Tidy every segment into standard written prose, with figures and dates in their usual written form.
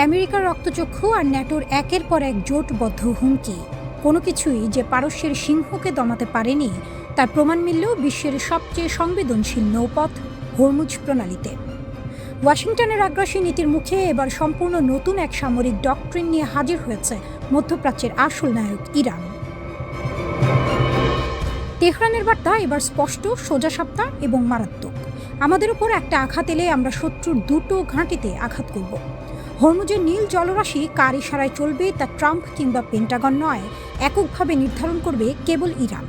আমেরিকার রক্তচক্ষু আর ন্যাটোর একের পর এক জোটবদ্ধ হুমকি কোনো কিছুই যে পারস্যের সিংহকে দমাতে পারেনি তার প্রমাণ মিলল বিশ্বের সবচেয়ে সংবেদনশীল নৌপথ হরমুজ প্রণালীতে। ওয়াশিংটনের আগ্রাসী নীতির মুখে এবার সম্পূর্ণ নতুন এক সামরিক ডক্ট্রিন নিয়ে হাজির হয়েছে মধ্যপ্রাচ্যের আসল নায়ক ইরান। তেহরানের বার্তা এবার স্পষ্ট, সোজাসাপটা এবং মারাত্মক। আমাদের উপর একটা আঘাত এলে আমরা শত্রুর দুটো ঘাঁটিতে আঘাত করব। হরমুজের নীল জলরাশি কার ইশারায় চলবে তা ট্রাম্প কিংবা পেন্টাগন নয়, এককভাবে নির্ধারণ করবে কেবল ইরান।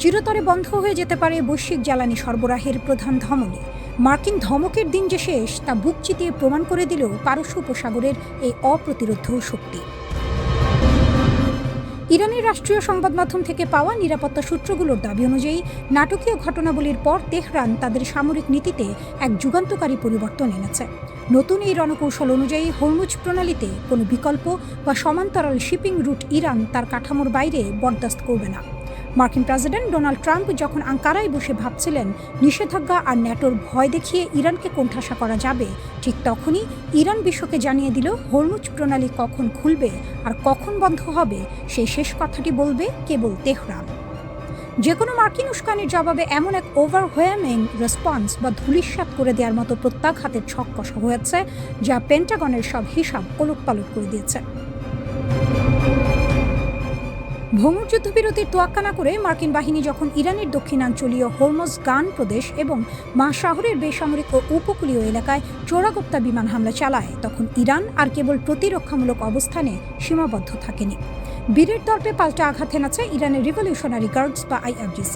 চিরতরে বন্ধ হয়ে যেতে পারে বৈশ্বিক জ্বালানি সরবরাহের প্রধান ধমনী। মার্কিন ধমকের দিন যে শেষ তা বুক চিতিয়ে প্রমাণ করে দিল পারস্য উপসাগরের এই অপ্রতিরোধ্য শক্তি। ইরানের রাষ্ট্রীয় সংবাদ মাধ্যম থেকে পাওয়া নিরাপত্তা সূত্রগুলোর দাবি অনুযায়ী নাটকীয় ঘটনাবলীর পর তেহরান তাদের সামরিক নীতিতে এক যুগান্তকারী পরিবর্তন এনেছে। নতুন এই রণকৌশল অনুযায়ী হরমুজ প্রণালীতে কোনো বিকল্প বা সমান্তরাল শিপিং রুট ইরান তার কাঠামোর বাইরে বরদাস্ত করবে না। মার্কিন প্রেসিডেন্ট ডোনাল্ড ট্রাম্প যখন আঙ্কারায় বসে ভাবছিলেন নিষেধাজ্ঞা আর ন্যাটোর ভয় দেখিয়ে ইরানকে কোণঠাসা করা যাবে, ঠিক তখনই ইরান বিশ্বকে জানিয়ে দিল হরমুজ প্রণালী কখন খুলবে আর কখন বন্ধ হবে সেই শেষ কথাটি বলবে কেবল তেহরান। যে কোনো মার্কিন উস্কানির জবাবে এমন এক ওভারওয়েলমিং রেসপন্স বা ধূলিসাৎ করে দেওয়ার মতো প্রত্যাঘাতের ছক কষা হয়েছে যা পেন্টাগনের সব হিসাব ওলটপালট করে দিয়েছে। ভঙ্গুর যুদ্ধবিরতির তোয়াক্কা না করে মার্কিন বাহিনী যখন ইরানের দক্ষিণাঞ্চলীয় হরমুজগান প্রদেশ এবং শহরের বেসামরিক ও উপকূলীয় এলাকায় চোরাগোপ্তা বিমান হামলা চালায়, তখন ইরান আর কেবল প্রতিরক্ষামূলক অবস্থানে সীমাবদ্ধ থাকেনি। বীরের দর্পে পাল্টা আঘাত হেনেছে ইরানের রিভলিউশনারি গার্ডস বা IRGC।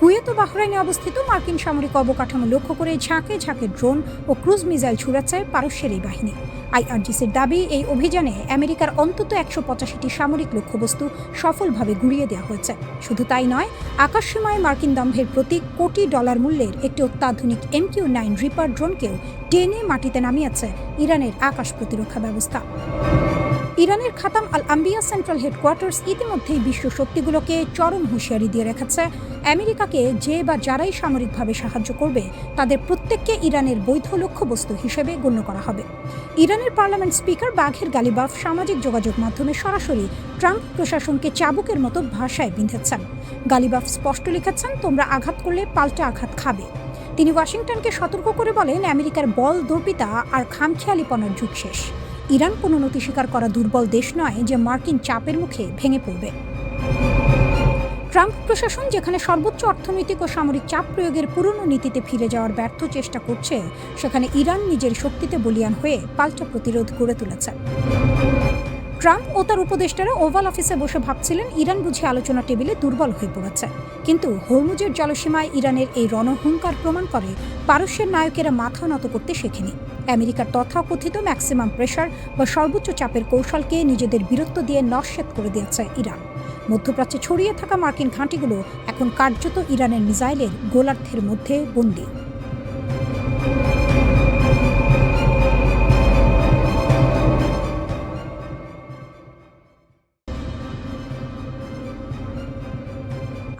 কুয়েত ও বাহরাইনে অবস্থিত মার্কিন সামরিক অবকাঠামো লক্ষ্য করে ঝাঁকে ঝাঁকে ড্রোন ও ক্রুজ মিসাইল ছুড়েছে পারস্যের এই বাহিনী। IRGCর দাবি, এই অভিযানে আমেরিকার অন্তত 185টি সামরিক লক্ষ্যবস্তু সফলভাবে গুঁড়িয়ে দেওয়া হয়েছে। শুধু তাই নয়, আকাশসীমায় মার্কিন দম্ভের প্রতি কোটি ডলার মূল্যের একটি অত্যাধুনিক MQ-9 রিপার ড্রোনকেও টেনে মাটিতে নামিয়েছে ইরানের আকাশ প্রতিরক্ষা ব্যবস্থা। ইরানের খাতাম আল আম্বিয়া সেন্ট্রাল হেডকোয়ার্টার্স ইতিমধ্যেই বিশ্ব শক্তিগুলোকে চরম হুঁশিয়ারি দিয়ে রেখেছে, আমেরিকাকে যে বা যারাই সামরিকভাবে সাহায্য করবে তাদের প্রত্যেককে ইরানের বৈধ লক্ষ্যবস্তু হিসেবে গণ্য করা হবে। ইরানের পার্লামেন্ট স্পিকার বাঘের গালিবাফ সামাজিক যোগাযোগ মাধ্যমে সরাসরি ট্রাম্প প্রশাসনকে চাবুকের মতো ভাষায় বিঁধেছেন। গালিবাফ স্পষ্ট লিখেছেন, তোমরা আঘাত করলে পাল্টা আঘাত খাবে। তিনি ওয়াশিংটনকে সতর্ক করে বলেন, আমেরিকার বল দর্পিতা আর খামখেয়ালিপনার যুগ শেষ। ইরান কোনো নতি স্বীকার করা দুর্বল দেশ নয় যে মার্কিন চাপের মুখে ভেঙে পড়বে। ট্রাম্প প্রশাসন যেখানে সর্বোচ্চ অর্থনৈতিক ও সামরিক চাপ প্রয়োগের পুরনো নীতিতে ফিরে যাওয়ার ব্যর্থ চেষ্টা করছে, সেখানে ইরান নিজের শক্তিতে বলীয়ান হয়ে পাল্টা প্রতিরোধ গড়ে তুলেছে। ট্রাম্প ও তার উপদেষ্টারা ওভাল অফিসে বসে ভাবছিলেন ইরান বুঝি আলোচনা টেবিলে দুর্বল হয়ে পড়েছে। কিন্তু হরমুজের জলসীমায় ইরানের এই রণহুঙ্কার প্রমাণ করে পারস্যের নায়কেরা মাথা নত করতে শেখেনি। আমেরিকার তথাকথিত ম্যাক্সিমাম প্রেশার বা সর্বোচ্চ চাপের কৌশলকে নিজেদের বীরত্ব দিয়ে নস্যাৎ করে দিয়েছে ইরান। মধ্যপ্রাচ্যে ছড়িয়ে থাকা মার্কিন ঘাঁটিগুলো এখন কার্যত ইরানের মিসাইলের গোলার্ধের মধ্যে বন্দী।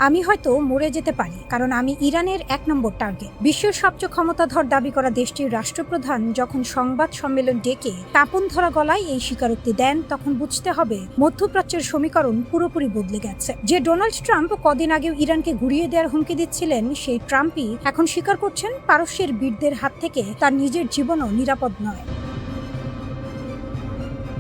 আমি হয়তো মরে যেতে পারি, কারণ আমি ইরানের 1 নম্বর টার্গেট। বিশ্বের সবচেয়ে ক্ষমতাধর দাবি করা দেশটির রাষ্ট্রপ্রধান যখন সংবাদ সম্মেলন ডেকে কাঁপন ধরা গলায় এই স্বীকারোক্তি দেন, তখন বুঝতে হবে মধ্যপ্রাচ্যের সমীকরণ পুরোপুরি বদলে গেছে। যে ডোনাল্ড ট্রাম্প কদিন আগেও ইরানকে ঘুরিয়ে দেওয়ার হুমকি দিচ্ছিলেন, সেই ট্রাম্পই এখন স্বীকার করছেন পারস্যের বীরদের হাত থেকে তার নিজের জীবনও নিরাপদ নয়।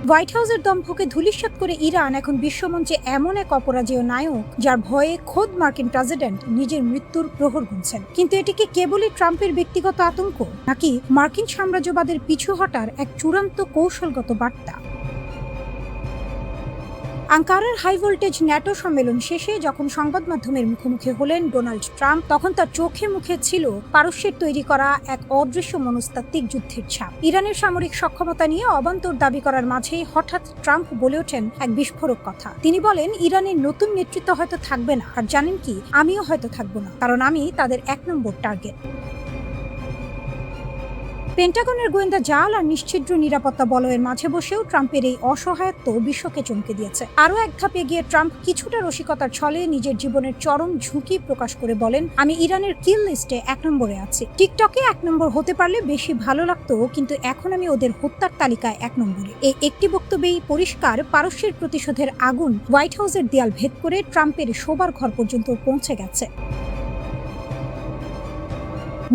হোয়াইট হাউসের দম্ভকে ধূলিসাৎ করে ইরান এখন বিশ্বমঞ্চে এমন এক অপরাজেয় নায়ক যার ভয়ে খোদ মার্কিন প্রেসিডেন্ট নিজের মৃত্যুর প্রহর গুনছেন। কিন্তু এটি কি কেবলই ট্রাম্পের ব্যক্তিগত আতঙ্ক, নাকি মার্কিন সাম্রাজ্যবাদের পিছু হটার এক চূড়ান্ত কৌশলগত বার্তা? আঙ্কারার হাই ভোল্টেজ ন্যাটো সম্মেলন শেষে যখন সংবাদ মাধ্যমের মুখোমুখি হলেন ডোনাল্ড ট্রাম্প, তখন তার চোখে মুখে ছিল পারস্যের তৈরি করা এক অদৃশ্য মনস্তাত্ত্বিক যুদ্ধের ছাপ। ইরানের সামরিক সক্ষমতা নিয়ে অবান্তর দাবি করার মাঝেই হঠাৎ ট্রাম্প বলে ওঠেন এক বিস্ফোরক কথা। তিনি বলেন, ইরানের নতুন নেতৃত্ব হয়তো থাকবে না, আর জানেন কি, আমিও হয়তো থাকবো না, কারণ আমি তাদের 1 নম্বর টার্গেট। পেন্টাগনের গোয়েন্দা জাল আর নিশ্ছিদ্র নিরাপত্তা বলয়ের মাঝে বসেও ট্রাম্পের এই অসহায়ত্ব বিশ্বকে চমকে দিয়েছে। আরও এক ধাপ এগিয়ে ট্রাম্প কিছুটা রসিকতার ছলে নিজের জীবনের চরম ঝুঁকি প্রকাশ করে বলেন, আমি ইরানের কিল লিস্টে 1 নম্বরে আছি। টিকটকে 1 নম্বর হতে পারলে বেশি ভালো লাগতো, কিন্তু এখন আমি ওদের হত্যার তালিকায় 1 নম্বরে। এই একটি বক্তব্যেই পরিষ্কার পারস্যের প্রতিশোধের আগুন হোয়াইট হাউসের দেয়াল ভেদ করে ট্রাম্পের শোবার ঘর পর্যন্ত পৌঁছে গেছে।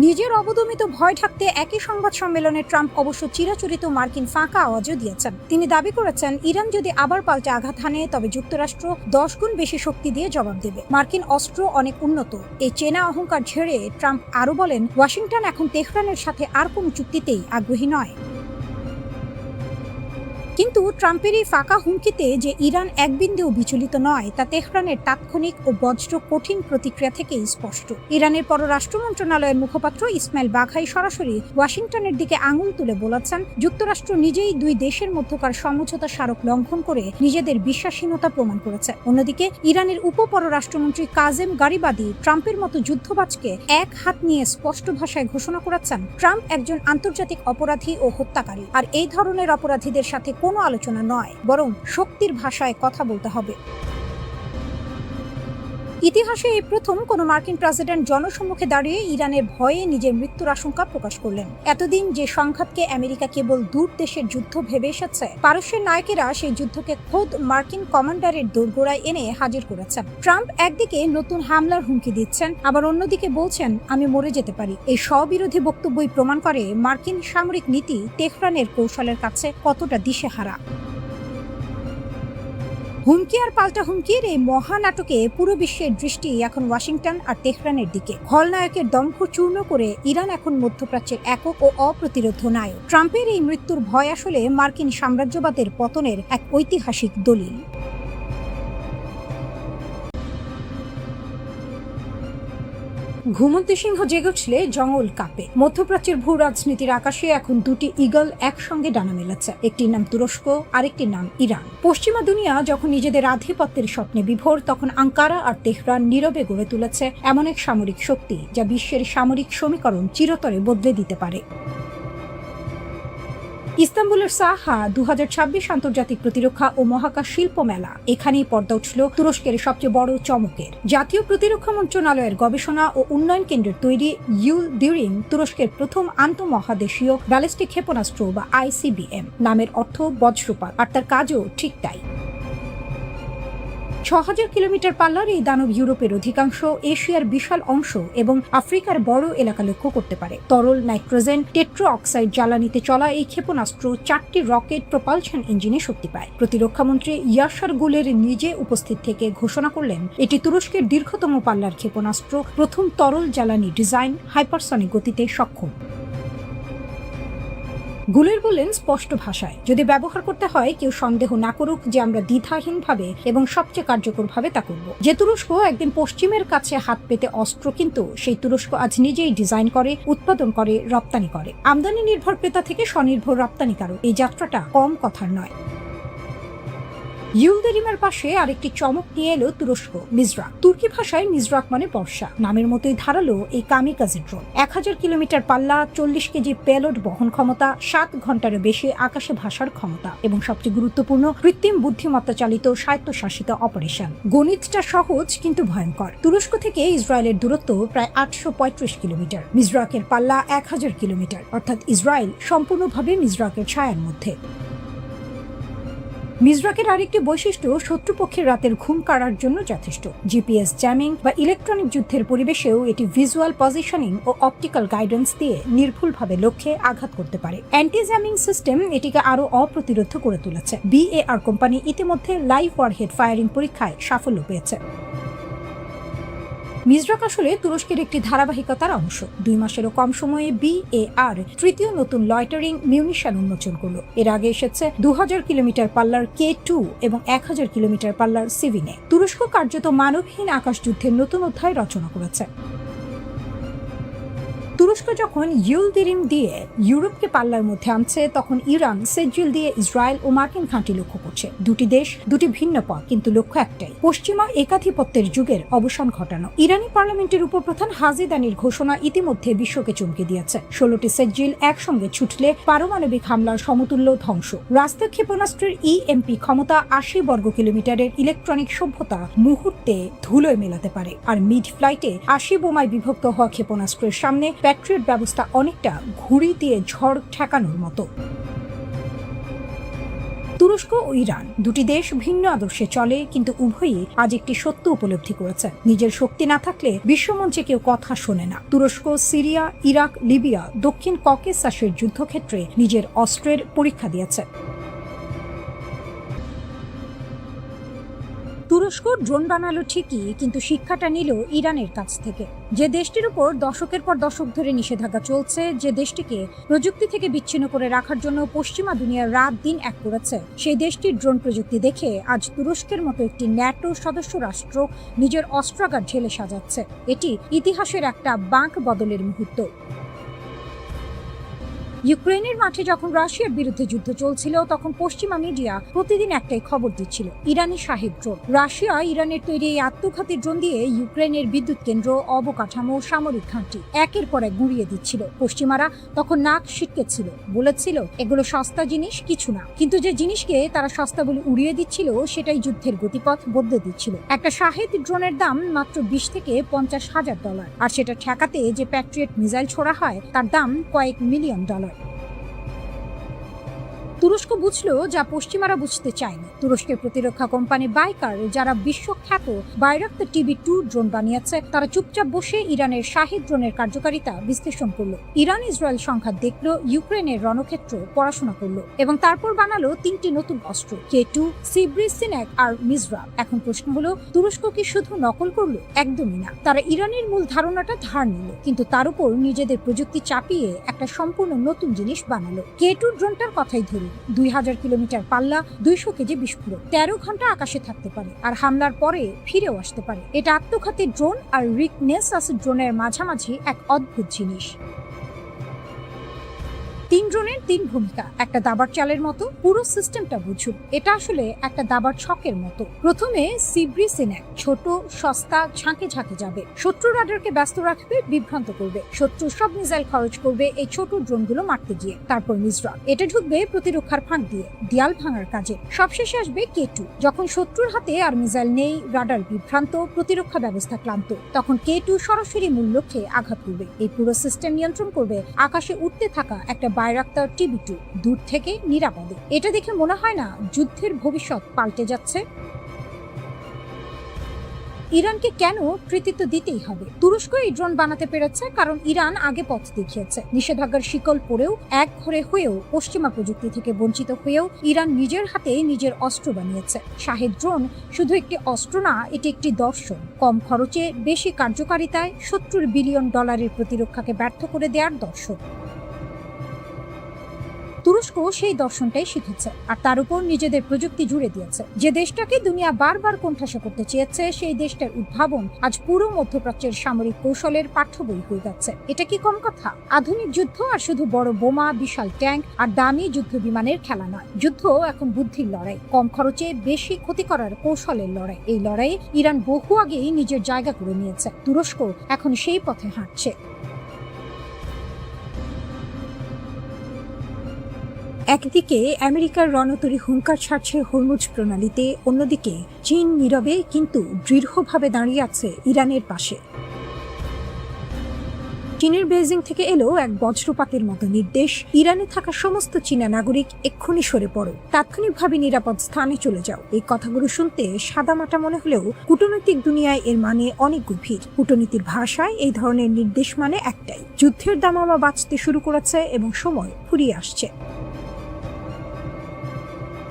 নিজের অবদমিত ভয় ঢাকতে একই সংবাদ সম্মেলনে ট্রাম্প অবশ্য চিরাচরিত মার্কিন ফাঁকা আওয়াজও দিয়েছেন। তিনি দাবি করেছেন, ইরান যদি আবার পাল্টে আঘাত হানে তবে যুক্তরাষ্ট্র 10 গুণ বেশি শক্তি দিয়ে জবাব দেবে। মার্কিন অস্ত্র অনেক উন্নত। এই চেনা অহংকার ঝেড়ে ট্রাম্প আরও বলেন, ওয়াশিংটন এখন তেহরানের সাথে আর কোনো চুক্তিতেই আগ্রহী নয়। কিন্তু ট্রাম্পের এই ফাঁকা হুমকিতে যে ইরান এক বিন্দুও বিচলিত নয় তা তেহরানের তাৎক্ষণিক ও বজ্র কঠিন প্রতিক্রিয়া থেকেই স্পষ্ট। ইরানের পররাষ্ট্র মন্ত্রণালয়ের মুখপাত্র ইসমাইল বাঘাই সরাসরি ওয়াশিংটনের দিকে আঙুল তুলে বলেছেন, যুক্তরাষ্ট্র নিজেই 2 দেশের মধ্যকার সমঝোতা স্মারক লঙ্ঘন করে নিজেদের বিশ্বাসহীনতা প্রমাণ করেছে। অন্যদিকে ইরানের উপপররাষ্ট্রমন্ত্রী কাজেম গারিবাদি ট্রাম্পের মতো যুদ্ধবাজকে এক হাত নিয়ে স্পষ্ট ভাষায় ঘোষণা করেছেন, ট্রাম্প একজন আন্তর্জাতিক অপরাধী ও হত্যাকারী, আর এই ধরনের অপরাধীদের সাথে কোনো আলোচনা নয়, বরং শক্তির ভাষায় কথা বলতে হবে। ইতিহাসে এই প্রথম কোনো মার্কিন প্রেসিডেন্ট জনসম্মুখে দাঁড়িয়ে ইরানের ভয়ে নিজের মৃত্যুর আশঙ্কা প্রকাশ করলেন। এতদিন যে সংঘাতকে আমেরিকা কেবল দূর দেশের যুদ্ধ ভেবে এসেছে, পারস্যের নায়কেরা সেই যুদ্ধকে খোদ মার্কিন কমান্ডারের দোরগোড়ায় এনে হাজির করেছেন। ট্রাম্প একদিকে নতুন হামলার হুমকি দিচ্ছেন, আবার অন্যদিকে বলছেন আমি মরে যেতে পারি। এই স্ববিরোধী বক্তব্যই প্রমাণ করে মার্কিন সামরিক নীতি তেহরানের কৌশলের কাছে কতটা দিশেহারা। হুমকি আর পাল্টা হুমকির এই মহানাটকে পুরো বিশ্বের দৃষ্টি এখন ওয়াশিংটন আর তেহরানের দিকে। খলনায়কের দম্ভ চূর্ণ করে ইরান এখন মধ্যপ্রাচ্যের একক ও অপ্রতিরোধ্য নায়ক। ট্রাম্পের এই মৃত্যুর ভয় আসলে মার্কিন সাম্রাজ্যবাদের পতনের এক ঐতিহাসিক দলিল। ঘুমন্ত সিংহ জেগে উঠলে জঙ্গল কাঁপে। মধ্যপ্রাচ্যের ভূ রাজনীতির আকাশে এখন 2টি ঈগল একসঙ্গে ডানা মেলেছে। একটির নাম তুরস্ক, আরেকটির নাম ইরান। পশ্চিমা দুনিয়া যখন নিজেদের আধিপত্যের স্বপ্নে বিভোর, তখন আঙ্কারা আর তেহরান নীরবে গড়ে তুলেছে এমন এক সামরিক শক্তি যা বিশ্বের সামরিক সমীকরণ চিরতরে বদলে দিতে পারে। ইস্তাম্বুলের সাহা 2026 আন্তর্জাতিক প্রতিরক্ষা ও মহাকাশ শিল্প মেলা, এখানেই পর্দা উঠল তুরস্কের সবচেয়ে বড় চমকের। জাতীয় প্রতিরক্ষা মন্ত্রণালয়ের গবেষণা ও উন্নয়ন কেন্দ্রের তৈরি ইউলদিরিং তুরস্কের প্রথম আন্তঃমহাদেশীয় ব্যালিস্টিক ক্ষেপণাস্ত্র বা ICBM। নামের অর্থ বজ্রপাত, আর তার কাজও ঠিক তাই। 6000 কিলোমিটার পাল্লার এই দানব ইউরোপের অধিকাংশ, এশিয়ার বিশাল অংশ এবং আফ্রিকার বড় এলাকা লক্ষ্য করতে পারে। তরল নাইট্রোজেন টেট্রো অক্সাইড জ্বালানিতে চলা এই ক্ষেপণাস্ত্র 4টি রকেট প্রপালশন ইঞ্জিনে শক্তি পায়। প্রতিরক্ষামন্ত্রী ইয়াসার গুলের নিজে উপস্থিত থেকে ঘোষণা করলেন, এটি তুরস্কের দীর্ঘতম পাল্লার ক্ষেপণাস্ত্র, প্রথম তরল জ্বালানি ডিজাইন, হাইপারসনিক গতিতে সক্ষম। গুলের বললেন স্পষ্ট ভাষায়, যদি ব্যবহার করতে হয় কেউ সন্দেহ না করুক যে আমরা দ্বিধাহীনভাবে এবং সবচেয়ে কার্যকরভাবে তা করব। যে তুরস্ক একদিন পশ্চিমের কাছে হাত পেতে অস্ত্র কিনত, সেই তুরস্ক আজ নিজেই ডিজাইন করে, উৎপাদন করে, রপ্তানি করে। আমদানি নির্ভর ক্রেতা থেকে স্বনির্ভর রপ্তানিকারক। এই যাত্রাটা কম কথার নয়। ইউলদিরিমের পাশে আরেকটি চমক নিয়ে এলো তুরস্ক, মিজরাক। তুর্কি ভাষায় মিজরাক মানে বর্ষা। নামের মতোই ধারালো এই কামিকাজি ড্রোন। 1000 কিলোমিটার পাল্লা, 40 কেজি পেলোড বহন ক্ষমতা, 7 ঘন্টারও বেশি আকাশে ভাসার ক্ষমতা এবং সবচেয়ে গুরুত্বপূর্ণ কৃত্রিম বুদ্ধিমত্তা চালিত স্বায়ত্তশাসিত অপারেশন। গণিতটা সহজ কিন্তু ভয়ঙ্কর। তুরস্ক থেকে ইসরায়েলের দূরত্ব প্রায় 835 কিলোমিটার। মিজরাকের পাল্লা 1000 কিলোমিটার, অর্থাৎ ইসরায়েল সম্পূর্ণভাবে মিজরাকের ছায়ার মধ্যে। মিজরাকের আরেকটি বৈশিষ্ট্য, শত্রুপক্ষের রাতের ঘুম কাড়ার জন্য যথেষ্ট। জিপিএস জ্যামিং বা ইলেকট্রনিক যুদ্ধের পরিবেশেও এটি ভিজুয়াল পজিশনিং ও অপটিক্যাল গাইডেন্স দিয়ে নির্ভুলভাবে লক্ষ্যে আঘাত করতে পারে। অ্যান্টি জ্যামিং সিস্টেম এটিকে আরও অপ্রতিরোধ্য করে তুলেছে। BAR কোম্পানি ইতিমধ্যে লাইভ ওয়ারহেড ফায়ারিং পরীক্ষায় সাফল্য পেয়েছে। মিজরাক আসলে তুরস্কের একটি ধারাবাহিকতার অংশ। 2 মাসেরও কম সময়ে BAR তৃতীয় নতুন লয়টারিং মিউনিশন উন্মোচন করলো। এর আগে এসেছে 2000 কিলোমিটার পাল্লার K2 এবং 1000 কিলোমিটার পাল্লার সিভিনে। তুরস্ক কার্যত মানবহীন আকাশ যুদ্ধের নতুন অধ্যায় রচনা করেছে। তুরস্ক তুরস্ক যখন ইউলদিরিম দিয়ে ইউরোপকে পাল্লার মধ্যে আনছে, তখন ইরান সেজিল দিয়ে ইসরায়েল ও মার্কিন ঘাঁটি লক্ষ্য করছে। দুটি দেশ, দুটি ভিন্ন পথ, কিন্তু লক্ষ্য একটাই, পশ্চিমা একাধিপত্যের যুগের অবসান ঘটানো। ইরানি পার্লামেন্টের উপপ্রধান হাজিদানির ঘোষণা ইতিমধ্যে বিশ্বকে চমকে দিয়েছে। 16টি সেজিল একসঙ্গে ছুটলে পারমাণবিক হামলার সমতুল্য ধ্বংস। রাস্তা ক্ষেপণাস্ত্রের ইএমপি ক্ষমতা 80 বর্গ কিলোমিটারের ইলেকট্রনিক সভ্যতা মুহূর্তে ধুলোয় মেলাতে পারে। আর মিড ফ্লাইটে 80 বোমায় বিভক্ত হওয়া ক্ষেপণাস্ত্রের সামনে প্যাট্রিয়ট ব্যবস্থা অনেকটা ঘুড়ি দিয়ে ঝড় ঠেকানোর মতো। তুরস্ক ও ইরান দুটি দেশ ভিন্ন আদর্শে চলে, কিন্তু উভয়ই আজ একটি সত্য উপলব্ধি করেছে, নিজের শক্তি না থাকলে বিশ্বমঞ্চে কেউ কথা শোনে না। তুরস্ক সিরিয়া, ইরাক, লিবিয়া, দক্ষিণ ককেসাসের যুদ্ধক্ষেত্রে নিজের অস্ত্রের পরীক্ষা দিয়েছে। তুরস্ক ড্রোন বানালো ঠিকই, কিন্তু শিক্ষাটা নিল ইরানের কাছ থেকে। যে দেশটির উপর দশকের পর দশক ধরে নিষেধাজ্ঞা চলছে, যে দেশটিকে প্রযুক্তি থেকে বিচ্ছিন্ন করে রাখার জন্য পশ্চিমা দুনিয়া রাত দিন এক করেছে, সেই দেশটির ড্রোন প্রযুক্তি দেখে আজ তুরস্কের মতো একটি ন্যাটো সদস্য রাষ্ট্র নিজের অস্ত্রাগার ঢেলে সাজাচ্ছে। এটি ইতিহাসের একটা বাঁক বদলের মুহূর্ত। ইউক্রেনের মাঠে যখন রাশিয়ার বিরুদ্ধে যুদ্ধ চলছিল, তখন পশ্চিমা মিডিয়া প্রতিদিন একটাই খবর দিচ্ছিল, ইরানি শাহেদ ড্রোন। রাশিয়া ইরানের তৈরি এই আত্মঘাতী ড্রোন দিয়ে ইউক্রেনের বিদ্যুৎ কেন্দ্র, অবকাঠামো, সামরিক ঘাঁটি একের পর এক গুঁড়িয়ে দিচ্ছিল। পশ্চিমারা তখন নাক সিটকেছিল, বলেছিল এগুলো সস্তা জিনিস, কিছু না। কিন্তু যে জিনিসকে তারা সস্তা বলে উড়িয়ে দিচ্ছিল, সেটাই যুদ্ধের গতিপথ বদলে দিচ্ছিল। একটা শাহেদ ড্রোনের দাম মাত্র 20 থেকে $50,000, আর সেটা ঠেকাতে যে প্যাট্রিয়ট মিসাইল ছোড়া হয় তার দাম কয়েক মিলিয়ন ডলার। তুরস্ক বুঝলো যা পশ্চিমারা বুঝতে চায়নি। তুরস্কের প্রতিরক্ষা কোম্পানি বাইকার, যারা বিশ্বখ্যাত বাইরাক্তার TB2 ড্রোন বানিয়েছে, তারা চুপচাপ বসে ইরানের শাহেদ ড্রোনের কার্যকারিতা বিশ্লেষণ করলো। ইরান ইসরায়েল সংঘাত দেখলো, ইউক্রেনের রণক্ষেত্র পড়াশোনা করলো, এবং তারপর বানালো 3টি নতুন অস্ত্র, K2, সিব্রিসিনেক আর মিজরাব। এখন প্রশ্ন হলো, তুরস্ক কি শুধু নকল করলো? একদমই না। তারা ইরানের মূল ধারণাটা ধার নিল, কিন্তু তার উপর নিজেদের প্রযুক্তি চাপিয়ে একটা সম্পূর্ণ নতুন জিনিস বানালো। K2 ড্রোনটার কথাই ধরুন, 2000 কিলোমিটার পাল্লা, 200 কেজি বিস্ফোরক, 13 ঘন্টা আকাশে থাকতে পারে, আর হামলার পরে ফিরেও আসতে পারে। এটা আত্মঘাতী ড্রোন আর রিকনেসাস ড্রোনের মাঝামাঝি এক অদ্ভুত জিনিস। 3 ড্রোনের 3 ভূমিকা, একটা দাবার চালের মতো। পুরো সিস্টেমটা বুঝুন, এটা আসলে একটা দাবার ছকের মতো। প্রথমে সিব্রিসিনেক, ছোট, সস্তা, ঝাঁকে ঝাঁকে যাবে, শত্রু রাডারকে ব্যস্ত রাখবে, বিভ্রান্ত করবে, শত্রুর সব মিসাইল খরচ করবে এই ছোট ড্রোনগুলো মারতে গিয়ে। তারপর মিজরাব, এটা ঢুকবে প্রতিরক্ষার ফাঁক দিয়ে, দেয়াল ভাঙার কাজে। সবশেষে আসবে K2, যখন শত্রুর হাতে আর মিসাইল নেই, রাডার বিভ্রান্ত, প্রতিরক্ষা ব্যবস্থা ক্লান্ত, তখন K2 সরাসরি মূল লক্ষ্যে আঘাত করবে। এই পুরো সিস্টেম নিয়ন্ত্রণ করবে আকাশে উঠতে থাকা একটা বাইরাক্তার TB2, দূর থেকে নিরাপদে। এটা দেখে মনে হয় না যুদ্ধের ভবিষ্যৎ পাল্টে যাচ্ছে? ইরানকে কেন কৃতিত্ব দিতেই হবে? তুরস্ক এই ড্রোন বানাতে পেরেছে কারণ ইরান আগে পথ দেখিয়েছে। নিষেধাজ্ঞার শিকল পড়েও, এক ঘরে হয়েও, পশ্চিমা প্রযুক্তি থেকে বঞ্চিত হয়েও ইরান নিজের হাতে নিজের অস্ত্র বানিয়েছে। শাহেদ ড্রোন শুধু একটি অস্ত্র না, এটি একটি দর্শন। কম খরচে, বেশি কার্যকারিতায় $70 বিলিয়ন প্রতিরক্ষাকে ব্যর্থ করে দেওয়ার দর্শন। তুরস্ক সেই দর্শনটাই শিখেছে, আর তার উপর নিজেদের প্রযুক্তি জুড়ে দিয়েছে। যে দেশটাকে দুনিয়া বারবার কোণঠাসা করতে চেয়েছে, সেই দেশটার উদ্ভাবন আজ পুরো মধ্যপ্রাচ্যের সামরিক কৌশলের পাঠ্য বই হয়ে যাচ্ছে। এটা কি কম কথা? আধুনিক যুদ্ধ আর শুধু বড় বোমা, বিশাল ট্যাঙ্ক আর দামি যুদ্ধ বিমানের খেলা নয়। যুদ্ধ এখন বুদ্ধির লড়াই, কম খরচে বেশি ক্ষতি করার কৌশলের লড়াই। এই লড়াইয়ে ইরান বহু আগেই নিজের জায়গা করে নিয়েছে। তুরস্ক এখন সেই পথে হাঁটছে। একদিকে আমেরিকার রণতরী হুঙ্কার ছাড়ছে হরমুজ প্রণালীতে, অন্যদিকে চীন নীরবে কিন্তু দৃঢ়ভাবে দাঁড়িয়ে আছে ইরানের পাশে। চীনের বেইজিং থেকে এলো এক বজ্রপাতের মতো নির্দেশ, ইরানে থাকা সমস্ত চীনা নাগরিক এক্ষুনি সরে পড়ো, তাৎক্ষণিকভাবে নিরাপদ স্থানে চলে যাও। এই কথাগুলো শুনতে সাদামাটা মনে হলেও কূটনৈতিক দুনিয়ায় এর মানে অনেক গভীর। কূটনীতির ভাষায় এই ধরনের নির্দেশ মানে একটাই, যুদ্ধের দামামা বাঁচতে শুরু করেছে এবং সময় ফুরিয়ে আসছে।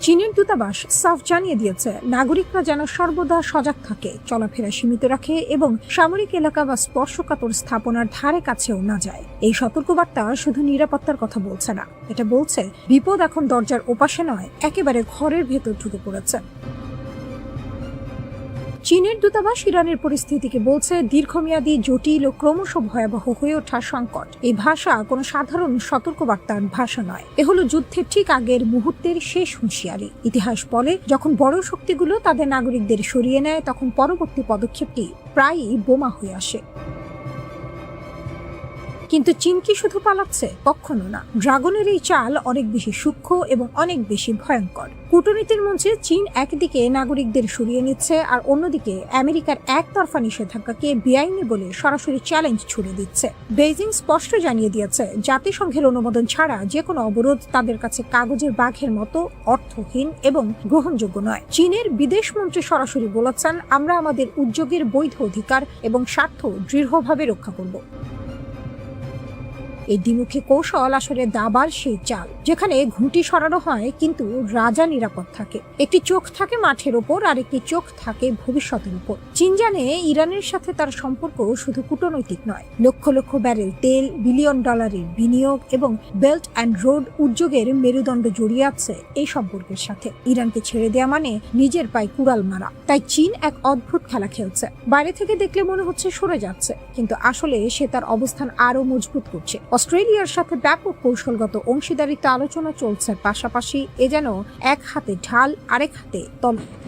চীনের দূতাবাস সাফ জানিয়ে দিয়েছে, নাগরিকরা যেন সর্বদা সজাগ থাকে, চলাফেরা সীমিত রাখে এবং সামরিক এলাকা বা স্পর্শকাতর স্থাপনার ধারে কাছেও না যায়। এই সতর্কবার্তা শুধু নিরাপত্তার কথা বলছে না, এটা বলছে বিপদ এখন দরজার ওপাশে নয়, একেবারে ঘরের ভেতর ঢুকে পড়েছে। চীনের দূতাবাস ইরানের পরিস্থিতিকে বলছে দীর্ঘমেয়াদী, জটিল ও ক্রমশ ভয়াবহ হয়ে ওঠা সংকট। এই ভাষা কোনো সাধারণ সতর্কবার্তার ভাষা নয়, এ হলো যুদ্ধের ঠিক আগের মুহূর্তের শেষ হুঁশিয়ারি। ইতিহাস বলে, যখন বড় শক্তিগুলো তাদের নাগরিকদের সরিয়ে নেয়, তখন পরবর্তী পদক্ষেপটি প্রায়ই বোমা হয়ে আসে। কিন্তু চীন কি শুধু পালাচ্ছে? কখনো না। ড্রাগনের এই চাল অনেক বেশি সূক্ষ্ম এবং অনেক বেশি ভয়ঙ্কর। কূটনীতির মঞ্চে চীন একদিকে নাগরিকদের সরিয়ে নিচ্ছে, আর অন্যদিকে আমেরিকার একতরফা নিষেধাজ্ঞাকে বেআইনি বলে সরাসরি চ্যালেঞ্জ ছুড়ে দিচ্ছে। বেইজিং স্পষ্ট জানিয়ে দিয়েছে, জাতিসংঘের অনুমোদন ছাড়া যে কোনো অবরোধ তাদের কাছে কাগজের বাঘের মতো অর্থহীন এবং গ্রহণযোগ্য নয়। চীনের বিদেশমন্ত্রী সরাসরি বলেছেন, আমরা আমাদের উদ্যোগের বৈধ অধিকার এবং স্বার্থ দৃঢ়ভাবে রক্ষা করব। এই দ্বিমুখী কৌশল আসলে দাবার সেই চাল, যেখানে ঘুঁটি সরানো হয় কিন্তু রাজা নিরাপদ থাকে। একটি চোখ থাকে মাঠের ওপর, আর একটি চোখ থাকে ভবিষ্যতের উপর। চীন জানে ইরানের সাথে তার সম্পর্ক শুধু কূটনৈতিক নয়। লক্ষ লক্ষ ব্যারেল তেল, বিলিয়ন ডলারের বিনিয়োগ এবং বেল্ট অ্যান্ড রোড উদ্যোগের মেরুদণ্ড জড়িয়ে আছে এই সম্পর্কের সাথে। ইরানকে ছেড়ে দেওয়া মানে নিজের পায়ে কুড়াল মারা। তাই চীন এক অদ্ভুত খেলা খেলছে। বাইরে থেকে দেখলে মনে হচ্ছে সরে যাচ্ছে, কিন্তু আসলে সে তার অবস্থান আরো মজবুত করছে। অস্ট্রেলিয়ার সাথে ব্যাপক কৌশলগত অংশীদারিত্ব আলোচনা চলছে, পাশাপাশি এ যেন এক হাতে ঢাল, আরেক হাতে তলোয়ার।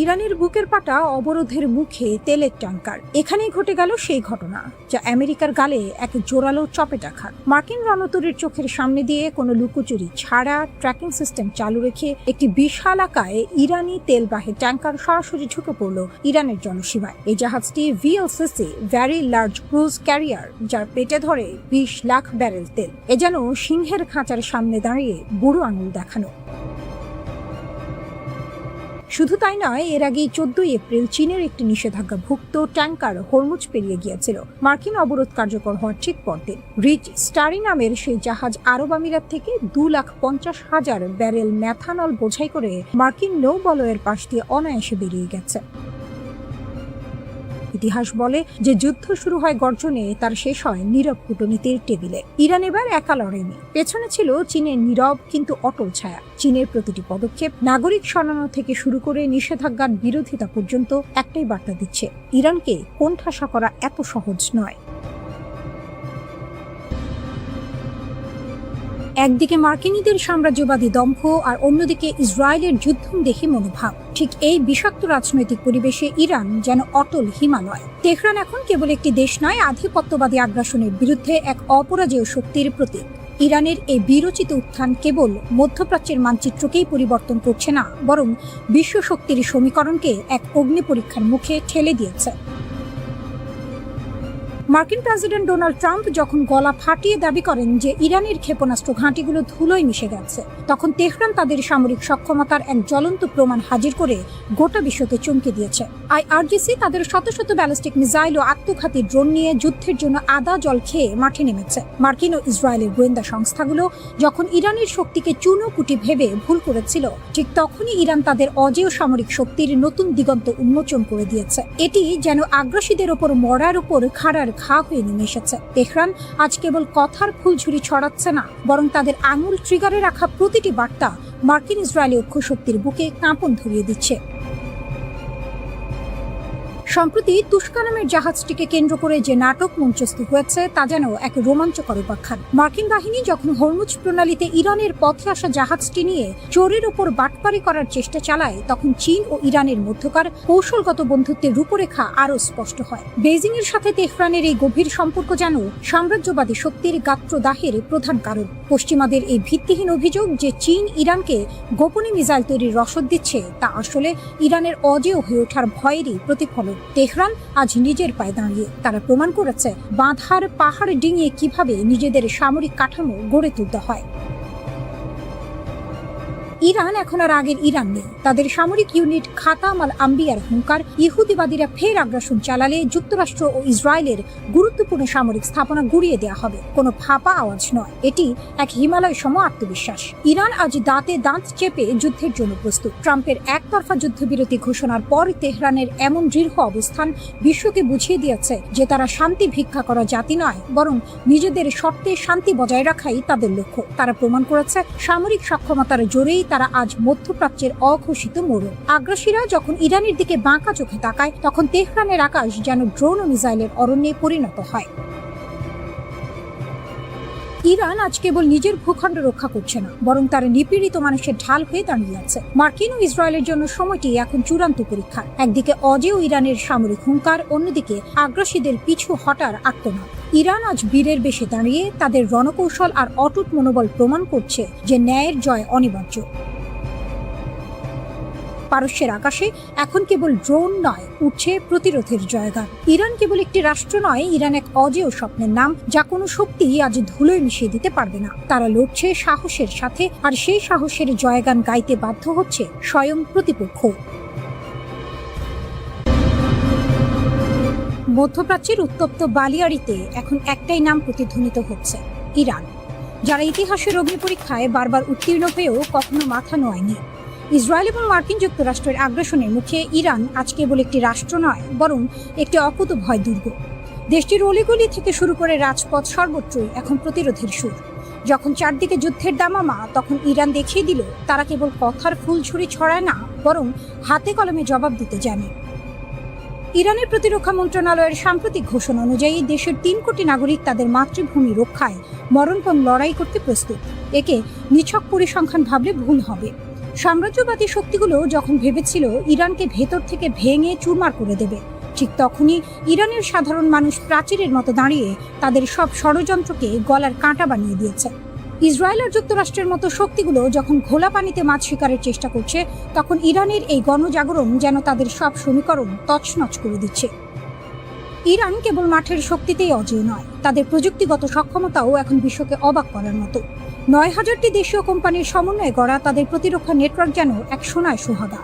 ইরানের বুকের পাটা অবরোধের মুখে তেলের ট্যাঙ্কার। এখানেই ঘটে গেল সেই ঘটনা যা আমেরিকার গালে এক জোরালো চপেটাঘাত। মার্কিন রণতরীর চোখের সামনে দিয়ে কোনো লুকোচুরি ছাড়া ট্র্যাকিং সিস্টেম চালু রেখে একটি বিশাল আকারে ইরানি তেলবাহী ট্যাঙ্কার সরাসরি ঢুকে পড়ল ইরানের জনসীমায়। এই জাহাজটি VLCC very large cruise carrier, যার পেটে ধরে 20 লাখ ব্যারেল তেল। এ যেন সিংহের খাঁচার সামনে দাঁড়িয়ে বুড়ো আঙুল দেখানো। শুধু তাই নয়, এর আগেই 14 এপ্রিল চীনের একটি নিষেধাজ্ঞাভুক্ত ট্যাঙ্কার হরমুজ পেরিয়ে গিয়েছিল। মার্কিন অবরোধ কার্যকর হওয়ার ঠিক পরদিন রিচ স্টারি নামের সেই জাহাজ আরব আমিরাত থেকে 2,50,000 ব্যারেল ম্যাথানল বোঝাই করে মার্কিন নৌবলয়ের পাশ দিয়ে অনায়াসে বেরিয়ে গেছে। ইতিহাস বলে যে যুদ্ধ শুরু হয় গর্জনে, তার শেষ হয় নীরব কূটনীতির টেবিলে। ইরান এবার একা লড়েনি, পেছনে ছিল চীনের নীরব কিন্তু অটল ছায়া। চীনের প্রতিটি পদক্ষেপ, নাগরিক সরানো থেকে শুরু করে নিষেধাজ্ঞার বিরোধিতা পর্যন্ত, একটাই বার্তা দিচ্ছে, ইরানকে কোণঠাসা করা এত সহজ নয়। একদিকে মার্কিনীদের সাম্রাজ্যবাদী দম্ভ, আর অন্যদিকে ইসরায়েলের যুদ্ধদেহী মনোভাব। ঠিক এই বিষাক্ত রাজনৈতিক পরিবেশে ইরান যেন অটল হিমালয়। তেহরান এখন কেবল একটি দেশ নয়, আধিপত্যবাদী আগ্রাসনের বিরুদ্ধে এক অপরাজেয় শক্তির প্রতীক। ইরানের এই বিরচিত উত্থান কেবল মধ্যপ্রাচ্যের মানচিত্রকেই পরিবর্তন করছে না, বরং বিশ্ব শক্তির সমীকরণকে এক অগ্নি পরীক্ষার মুখে ঠেলে দিয়েছে। মার্কিন প্রেসিডেন্ট ডোনাল্ড ট্রাম্প যখন গলা ফাটিয়ে দাবি করেন যে ইরানের ক্ষেপণাস্ত্র ঘাঁটিগুলো ধুলোয় মিশে গেছে, তখন তেহরান তাদের সামরিক সক্ষমতার এক জ্বলন্ত প্রমাণ হাজির করে গোটা বিশ্বকে চমকে দিয়েছে। IRGC তাদের শত শত ব্যালিস্টিক মিসাইল ও আত্মঘাতী ড্রোন নিয়ে যুদ্ধের জন্য আদা জল খেয়ে মাঠে নেমেছে। মার্কিন ও ইসরায়েলের গোয়েন্দা সংস্থাগুলো যখন ইরানের শক্তিকে চুনোপুটি ভেবে ভুল করেছিল, ঠিক তখনই ইরান তাদের অজেয় সামরিক শক্তির নতুন দিগন্ত উন্মোচন করে দিয়েছে। এটি যেন আগ্রাসীদের ওপর মরার উপর খাড়ার ঘা হয়ে নেমে এসেছে। তেহরান আজ কেবল কথার ফুলঝুরি ছড়াচ্ছে না, বরং তাদের আঙুল ট্রিগারে রাখা প্রতিটি বার্তা মার্কিন ইসরায়েলি অক্ষ শক্তির বুকে কাঁপন ধরিয়ে দিচ্ছে। সম্প্রতি তুস্কা নামের জাহাজটিকে কেন্দ্র করে যে নাটক মঞ্চস্থ হয়েছে, তা যেন এক রোমাঞ্চকর উপাখ্যান। মার্কিন বাহিনী যখন হরমুজ প্রণালীতে ইরানের পথে আসা জাহাজটি নিয়ে চোরের ওপর বাটপারি করার চেষ্টা চালায়, তখন চীন ও ইরানের মধ্যকার কৌশলগত বন্ধুত্বের রূপরেখা আরও স্পষ্ট হয়। বেইজিং এর সাথে তেহরানের এই গভীর সম্পর্ক যেন সাম্রাজ্যবাদী শক্তির গাত্রদাহের প্রধান কারণ। পশ্চিমাদের এই ভিত্তিহীন অভিযোগ যে চীন ইরানকে গোপনে মিসাইল তৈরির রসদ দিচ্ছে, তা আসলে ইরানের অজেয় হয়ে ওঠার ভয়েরই প্রতিফলন। তেহরান আজ নিজের পায়ে দাঁড়িয়ে। তারা প্রমাণ করেছে বাঁধার পাহাড় ডিঙিয়ে কিভাবে নিজেদের সামরিক কাঠামো গড়ে তুলতে হয়। ইরান এখন আর আগের ইরান নেই। তাদের সামরিক ইউনিট খাতাম আল আম্বিয়ার হুঙ্কার, ইহুদিবাদীরা ফের আগ্রাসন চালালে যুক্তরাষ্ট্র ও ইসরায়েলের গুরুত্বপূর্ণ সামরিক স্থাপনা গুড়িয়ে দেওয়া হবে। কোনো ফাঁপা আওয়াজ নয়, এটি এক হিমালয় সম আত্মবিশ্বাস। ইরান আজ দাঁতে দাঁত চেপে যুদ্ধের জন্য প্রস্তুত। ট্রাম্পের একতরফা যুদ্ধবিরতি ঘোষণার পর তেহরানের এমন দৃঢ় অবস্থান বিশ্বকে বুঝিয়ে দিয়েছে যে তারা শান্তি ভিক্ষা করা জাতি নয়, বরং নিজেদের শর্তে শান্তি বজায় রাখাই তাদের লক্ষ্য। তারা প্রমাণ করেছে সামরিক সক্ষমতার জোরেই তারা আজ মধ্যপ্রাচ্যের অঘোষিত মোড়ল। আগ্রাসীরা যখন ইরানের দিকে বাঁকা চোখে তাকায়, তখন তেহরানের আকাশ যেন ড্রোন ও মিসাইলের অরণ্যে পরিণত হয়। ইরান আজ কেবল নিজের ভূখণ্ড রক্ষা করছে না, বরং তারা নিপীড়িত মানুষের ঢাল হয়ে দাঁড়িয়ে আছে। মার্কিন ও ইসরায়েলের জন্য সময়টি এখন চূড়ান্ত পরীক্ষা। একদিকে অজেয় ইরানের সামরিক হুঙ্কার, অন্যদিকে আগ্রাসীদের পিছু হটার আত্মনাদ। ইরান আজ বীরের বেশে দাঁড়িয়ে তাদের রণকৌশল আর অটুট মনোবল প্রমাণ করছে যে ন্যায়ের জয় অনিবার্য। পারস্যের আকাশে এখন কেবল ড্রোন নয়, উঠছে প্রতিরোধের জয়গান। ইরান কেবল একটি রাষ্ট্র নয়, ইরান এক অজেয় স্বপ্নের নাম, যা কোনো শক্তি আজ ধুলোয় মিশিয়ে দিতে পারবে না। তারা লড়ছে সাহসের সাথে, আর সেই সাহসের জয়গান গাইতে বাধ্য হচ্ছে স্বয়ং প্রতিপক্ষ। মধ্যপ্রাচ্যের উত্তপ্ত বালিয়াড়িতে এখন একটাই নাম প্রতিধ্বনিত হচ্ছে, ইরান, যারা ইতিহাসের অগ্নি পরীক্ষায় বারবার উত্তীর্ণ হয়েও কখনো মাথা নোয়ায়নি। ইসরায়েল এবং মার্কিন যুক্তরাষ্ট্রের আগ্রাসনের মুখে ইরান আজ কেবল একটি রাষ্ট্র নয়, বরং একটি অকুতোভয় দুর্গ। দেশটির অলিগলি থেকে শুরু করে রাজপথ সর্বত্রই এখন প্রতিরোধের সুর। যখন চারদিকে যুদ্ধের দামামা, তখন ইরান দেখিয়ে দিল তারা কেবল কথার ফুলঝুরি ছড়ায় না, বরং হাতে কলমে জবাব দিতে জানে। ইরানের প্রতিরক্ষা মন্ত্রণালয়ের সাম্প্রতিক ঘোষণা অনুযায়ী দেশের 3 কোটি নাগরিক তাদের মাতৃভূমি রক্ষায় মরণপণ লড়াই করতে প্রস্তুত। একে নিছক পরিসংখ্যান ভাবলে ভুল হবে। সাম্রাজ্যবাদী শক্তিগুলো যখন ভেবেছিল ইরানকে ভেতর থেকে ভেঙে চুরমার করে দেবে, ঠিক তখনই ইরানের সাধারণ মানুষ প্রাচীরের মতো দাঁড়িয়ে তাদের সব ষড়যন্ত্রকে গলার কাঁটা বানিয়ে দিয়েছে। ইসরায়েল আর যুক্তরাষ্ট্রের মতো শক্তিগুলো যখন ঘোলা পানিতে মাছ শিকারের চেষ্টা করছে, তখন ইরানের এই গণজাগরণ যেন তাদের সব সমীকরণ তছনছ করে দিচ্ছে। ইরান কেবল মাঠের শক্তিতেই অজেয় নয়, তাদের প্রযুক্তিগত সক্ষমতাও এখন বিশ্বকে অবাক করার মতো। ৯,০০০টি দেশীয় কোম্পানির সমন্বয়ে গড়া তাদের প্রতিরক্ষা নেটওয়ার্ক যেন এক সোনায় সোহাগা।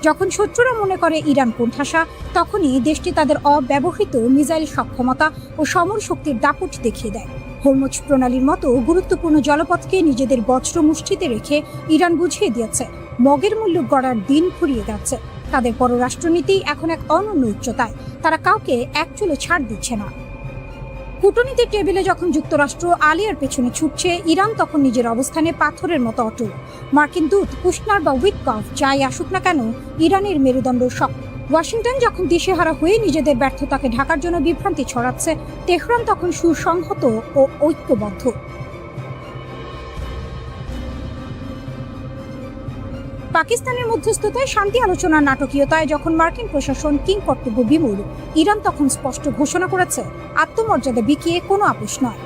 যখন শত্রুরা মনে করে ইরান কোণঠাসা, তখনই দেশটি তাদের অব্যবহৃত মিসাইল সক্ষমতা ও সমর শক্তির দাপট দেখিয়ে দেয়। হরমুজ প্রণালীর মতো গুরুত্বপূর্ণ জলপথকে নিজেদের বজ্র মুষ্টিতে রেখে ইরান বুঝিয়ে দিয়েছে মগের মূল্য গড়ার দিন ফুরিয়ে যাচ্ছে। তাদের পররাষ্ট্রনীতি এখন এক অনন্য উচ্চতায়, তারা কাউকে এক চুলো ছাড় দিচ্ছে না। কূটনীতির টেবিলে যখন যুক্তরাষ্ট্র আলিয়ার পেছনে ছুটছে, ইরান তখন নিজের অবস্থানে পাথরের মতো অটল। মার্কিন দূত কুশনার বা উইটকফ যাই আসুক না কেন, ইরানের মেরুদণ্ড শক্ত। ওয়াশিংটন যখন দিশেহারা হয়ে নিজেদের ব্যর্থতাকে ঢাকার জন্য বিভ্রান্তি ছড়াচ্ছে, তেহরান তখন সুসংহত ও ঐক্যবদ্ধ। পাকিস্তানের মধ্যস্থতায় শান্তি আলোচনার নাটকীয়তায় যখন মার্কিন প্রশাসন কিংকর্তব্য বিমূঢ়, ইরান তখন স্পষ্ট ঘোষণা করেছে আত্মমর্যাদা বিকিয়ে কোনো আপোষ নয়।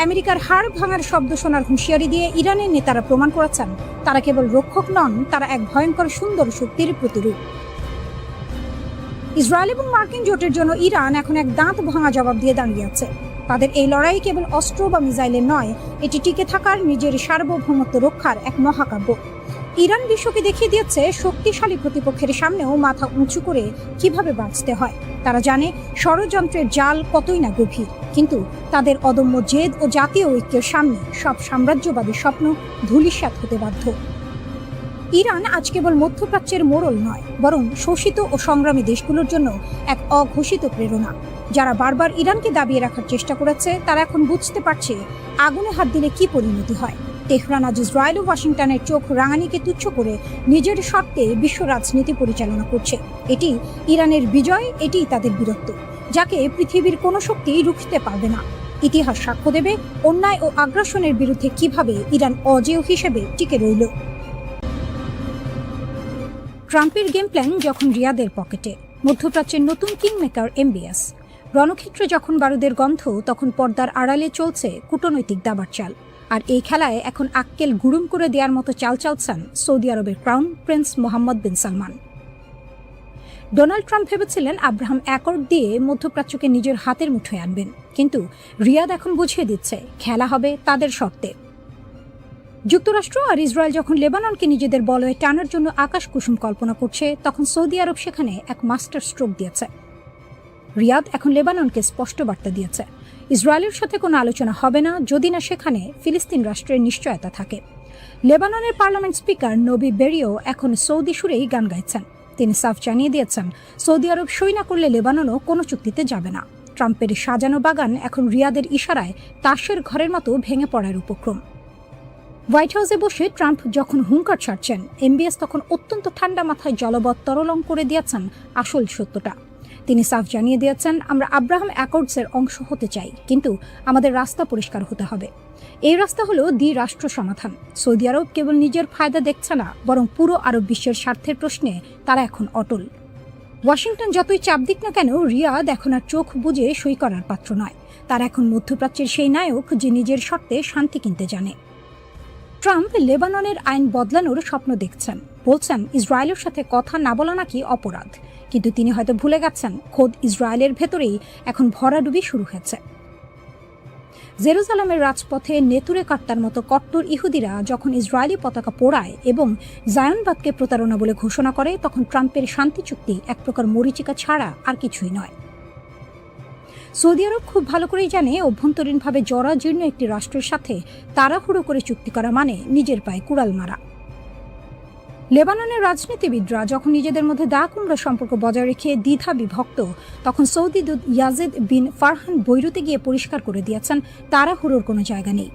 আমেরিকার হাড় ভাঙার শব্দ শোনার হুঁশিয়ারি দিয়ে ইরানের নেতারা প্রমাণ করেছেন তারা কেবল রক্ষক নন, তারা এক ভয়ঙ্কর সুন্দর শক্তির প্রতিরূপ। ইসরায়েল এবং মার্কিন জোটের জন্য ইরান এখন এক দাঁত ভাঙা জবাব দিয়ে দাঁড়িয়ে আছে। তাদের এই লড়াই কেবল অস্ত্র বা মিসাইলের নয়, এটি টিকে থাকার, নিজের সার্বভৌমত্ব রক্ষার এক মহাকাব্য। ইরান বিশ্বকে দেখিয়ে দিয়েছে শক্তিশালী প্রতিপক্ষের সামনেও মাথা উঁচু করে কিভাবে বাঁচতে হয়। তারা জানে ষড়যন্ত্রের জাল কতই না গভীর, কিন্তু তাদের অদম্য জেদ ও জাতীয় ঐক্যের সামনে সব সাম্রাজ্যবাদী স্বপ্ন ধূলিসাৎ হতে বাধ্য। ইরান আজ কেবল মধ্যপ্রাচ্যের মোড়ল নয়, বরং শোষিত ও সংগ্রামী দেশগুলোর জন্য এক অঘোষিত প্রেরণা। যারা বারবার ইরানকে দাবিয়ে রাখার চেষ্টা করেছে, তারা এখন বুঝতে পারছে আগুনে হাত দিলে কি পরিণতি হয়। তেহরান আজ ইসরায়েল ও ওয়াশিংটনের চোখ রাঙানিকে তুচ্ছ করে নিজের স্বার্থে বিশ্ব রাজনীতি পরিচালনা করছে। এটি ইরানের বিজয়, এটি তাদের বীরত্ব, যাকে পৃথিবীর কোনো শক্তি রুখতে পারবে না। ইতিহাস সাক্ষ্য দেবে অন্যায় ও আগ্রাসনের বিরুদ্ধে কিভাবে ইরান অজেয় হিসেবে টিকে রইল। ট্রাম্পের গেম প্ল্যান যখন রিয়াদের পকেটে, মধ্যপ্রাচ্যের নতুন কিংমেকার MBS। রণক্ষেত্রে যখন বারুদের গন্ধ, তখন পর্দার আড়ালে চলছে কূটনৈতিক দাবার চাল। আর এই খেলায় এখন আক্কেল গুড়ুম করে দেওয়ার মতো চাল চালছেন সৌদি আরবের ক্রাউন প্রিন্স মোহাম্মদ বিন সালমান। ডোনাল্ড ট্রাম্প ভেবেছিলেন আব্রাহাম অ্যাকর্ড দিয়ে মধ্যপ্রাচ্যকে নিজের হাতের মুঠোয় আনবেন, কিন্তু রিয়াদ এখন বুঝিয়ে দিচ্ছে খেলা হবে তাদের শর্তে। যুক্তরাষ্ট্র আর ইসরায়েল যখন লেবাননকে নিজেদের বলয়ে টানার জন্য আকাশ কুসুম কল্পনা করছে, তখন সৌদি আরব সেখানে এক মাস্টার স্ট্রোক দিয়েছে। রিয়াদ এখন লেবাননকে স্পষ্ট বার্তা দিয়েছে ইসরায়েলের সাথে কোনো আলোচনা হবে না যদি না সেখানে ফিলিস্তিন রাষ্ট্রের নিশ্চয়তা থাকে। লেবাননের পার্লামেন্ট স্পিকার নবি বেরিও এখন সৌদি সুরেই গান গাইছেন। তিনি সাফ জানিয়ে দিয়েছেন সৌদি আরব সই না করলে লেবাননও কোনো চুক্তিতে যাবে না। ট্রাম্পের সাজানো বাগান এখন রিয়াদের ইশারায় তাসের ঘরের মতো ভেঙে পড়ার উপক্রম। হোয়াইট হাউসে বসে ট্রাম্প যখন হুঙ্কার ছাড়ছেন, এমবিএস তখন অত্যন্ত ঠান্ডা মাথায় জলবৎ তরলং করে দিয়েছেন আসল সত্যটা। তিনি সাফ জানিয়ে দিয়েছেন, আমরা আব্রাহাম অ্যাকর্ডসের অংশ হতে চাই, কিন্তু আমাদের রাস্তা পরিষ্কার হতে হবে। এই রাস্তা হলো দ্বিরাষ্ট্র সমাধান। সৌদি আরব কেবল নিজের ফায়দা দেখছে না, বরং পুরো আরব বিশ্বের স্বার্থের প্রশ্নে তারা এখন অটল। ওয়াশিংটন যতই চাপ দিক না কেন, রিয়াদ এখন আর চোখ বুজে সই করার পাত্র নয়। তারা এখন মধ্যপ্রাচ্যের সেই নায়ক যে নিজের শর্তে শান্তি কিনতে জানে। ট্রাম্প লেবাননের আইন বদলানোর স্বপ্ন দেখছেন, বলছেন ইসরায়েলের সাথে কথা না বলা নাকি অপরাধ। কিন্তু তিনি হয়তো ভুলে গেছেন, খোদ ইসরায়েলের ভেতরেই এখন ভরাডুবি শুরু হয়েছে। জেরুজালেমের রাজপথে নেতুরে কাট্টার মতো কট্টর ইহুদিরা যখন ইসরায়েলি পতাকা পোড়ায় এবং জায়নবাদকে প্রতারণা বলে ঘোষণা করে, তখন ট্রাম্পের শান্তি চুক্তি এক প্রকার মরীচিকা ছাড়া আর কিছুই নয়। সৌদি আরব খুব ভালো করেই জানে, অভ্যন্তরীণভাবে জরাজীর্ণ একটি রাষ্ট্রের সাথে তাড়াহুড়ো করে চুক্তি করা মানে নিজের পায়ে কুড়াল মারা। লেবাননের রাজনীতিবিদরা যখন নিজেদের মধ্যে দা কুমড়া সম্পর্ক বজায় রেখে দ্বিধা বিভক্ত, তখন সৌদি দূত ইয়াজেদ বিন ফারহান বৈরুতে গিয়ে পরিষ্কার করে দিয়েছেন, তাড়াহুড়োর কোনো জায়গা নেই।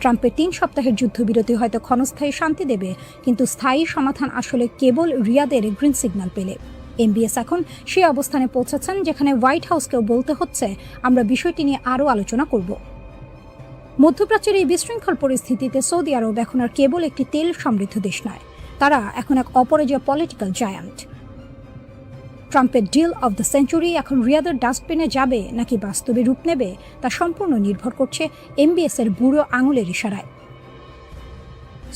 ট্রাম্পের 3 সপ্তাহের যুদ্ধবিরতি হয়তো ক্ষণস্থায়ী শান্তি দেবে, কিন্তু স্থায়ী সমাধান আসলে কেবল রিয়াদের গ্রিন সিগন্যাল পেলে। এমবিএস এখন সেই অবস্থানে পৌঁছেছেন যেখানে হোয়াইট হাউসকেও বলতে হচ্ছে, আমরা বিষয়টি নিয়ে আরও আলোচনা করব। মধ্যপ্রাচ্যের এই বিশৃঙ্খল পরিস্থিতিতে সৌদি আরব এখন আর কেবল একটি তেল সমৃদ্ধ দেশ নয়, তারা এখন এক অপরাজেয় পলিটিক্যাল জায়ান্ট। ট্রাম্পের ডিল অব দ্য সেঞ্চুরি এখন রিয়াদের ডাস্টবিনে যাবে নাকি বাস্তবে রূপ নেবে, তা সম্পূর্ণ নির্ভর করছে এমবিএস এর বুড়ো আঙুলের ইশারায়।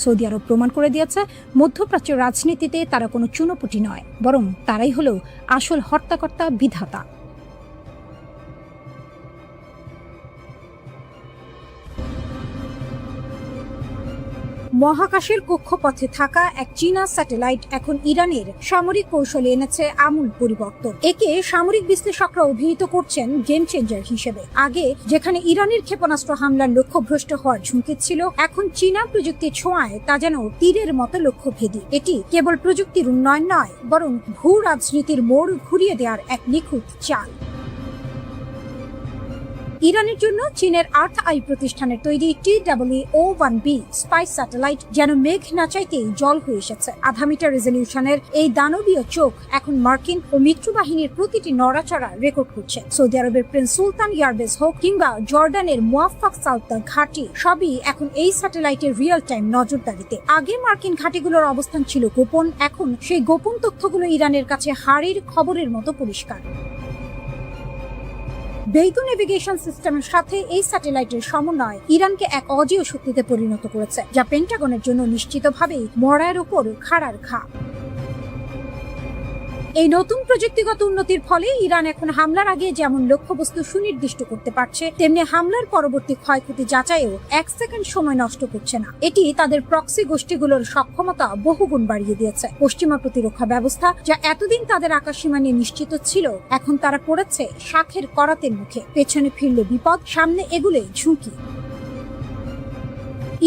সৌদি আরব প্রমাণ করে দিয়েছে, মধ্যপ্রাচ্যের রাজনীতিতে তারা কোনো চুনোপুটি নয়, বরং তারাই হলো আসল হর্তাকর্তা, বিধাতা। মহাকাশের কক্ষপথে থাকা এক চীনা স্যাটেলাইট এখন ইরানের সামরিক কৌশলে এনেছে আমূল পরিবর্তন। একে সামরিক বিশ্লেষকরা অভিহিত করছেন গেম চেঞ্জার হিসেবে। আগে যেখানে ইরানের ক্ষেপণাস্ত্র হামলার লক্ষ্যভ্রষ্ট হওয়ার ঝুঁকি ছিল, এখন চীনা প্রযুক্তির ছোঁয়ায় তা যেন তীরের মতো লক্ষ্যভেদী। এটি কেবল প্রযুক্তির উন্নয়ন নয়, বরং ভূ রাজনীতির মোড় ঘুরিয়ে দেওয়ার এক নিখুঁত চাল। ইরানের জন্য চীনের আর্থ আই প্রতিষ্ঠানের তৈরি TWO-1B স্পাইস স্যাটেলাইট যেন মেঘ না চাইতেই জল হয়ে এসেছে। 0.5 মিটার রেজলিউশনের এই দানবীয় চোখ এখন মার্কিন ও মিত্র বাহিনীর প্রতিটি নড়াচড়া রেকর্ড করছে। সৌদি আরবের প্রিন্স সুলতান এয়ারবেস হোক কিংবা জর্ডানের মুয়াফফাক সালতান ঘাঁটি, সবই এখন এই স্যাটেলাইটের রিয়েল টাইম নজরদারিতে। আগে মার্কিন ঘাঁটিগুলোর অবস্থান ছিল গোপন, এখন সেই গোপন তথ্যগুলো ইরানের কাছে হাড়ির খবরের মতো পরিষ্কার। বেইদু নেভিগেশন সিস্টেমের সাথে এই স্যাটেলাইটের সমন্বয় ইরানকে এক অজেয় শক্তিতে পরিণত করেছে, যা পেন্টাগনের জন্য নিশ্চিতভাবেই মরার উপর খাড়ার ঘা। এই নতুন প্রযুক্তিগত উন্নতির ফলে ইরান এখন হামলার আগে যেমন লক্ষ্যবস্তু সুনির্দিষ্ট করতে পারছে, তেমনি হামলার পরবর্তী ক্ষয়ক্ষতি যাচাইও 1 সেকেন্ড সময় নষ্ট করছে না। এটি তাদের প্রক্সি গোষ্ঠীগুলোর সক্ষমতা বহুগুণ বাড়িয়ে দিয়েছে। পশ্চিমা প্রতিরক্ষা ব্যবস্থা, যা এতদিন তাদের আকাশসীমা নিয়ে নিশ্চিত ছিল, এখন তারা পড়েছে শাখের করাতের মুখে। পেছনে ফিরলে বিপদ, সামনে এগুলে ঝুঁকি।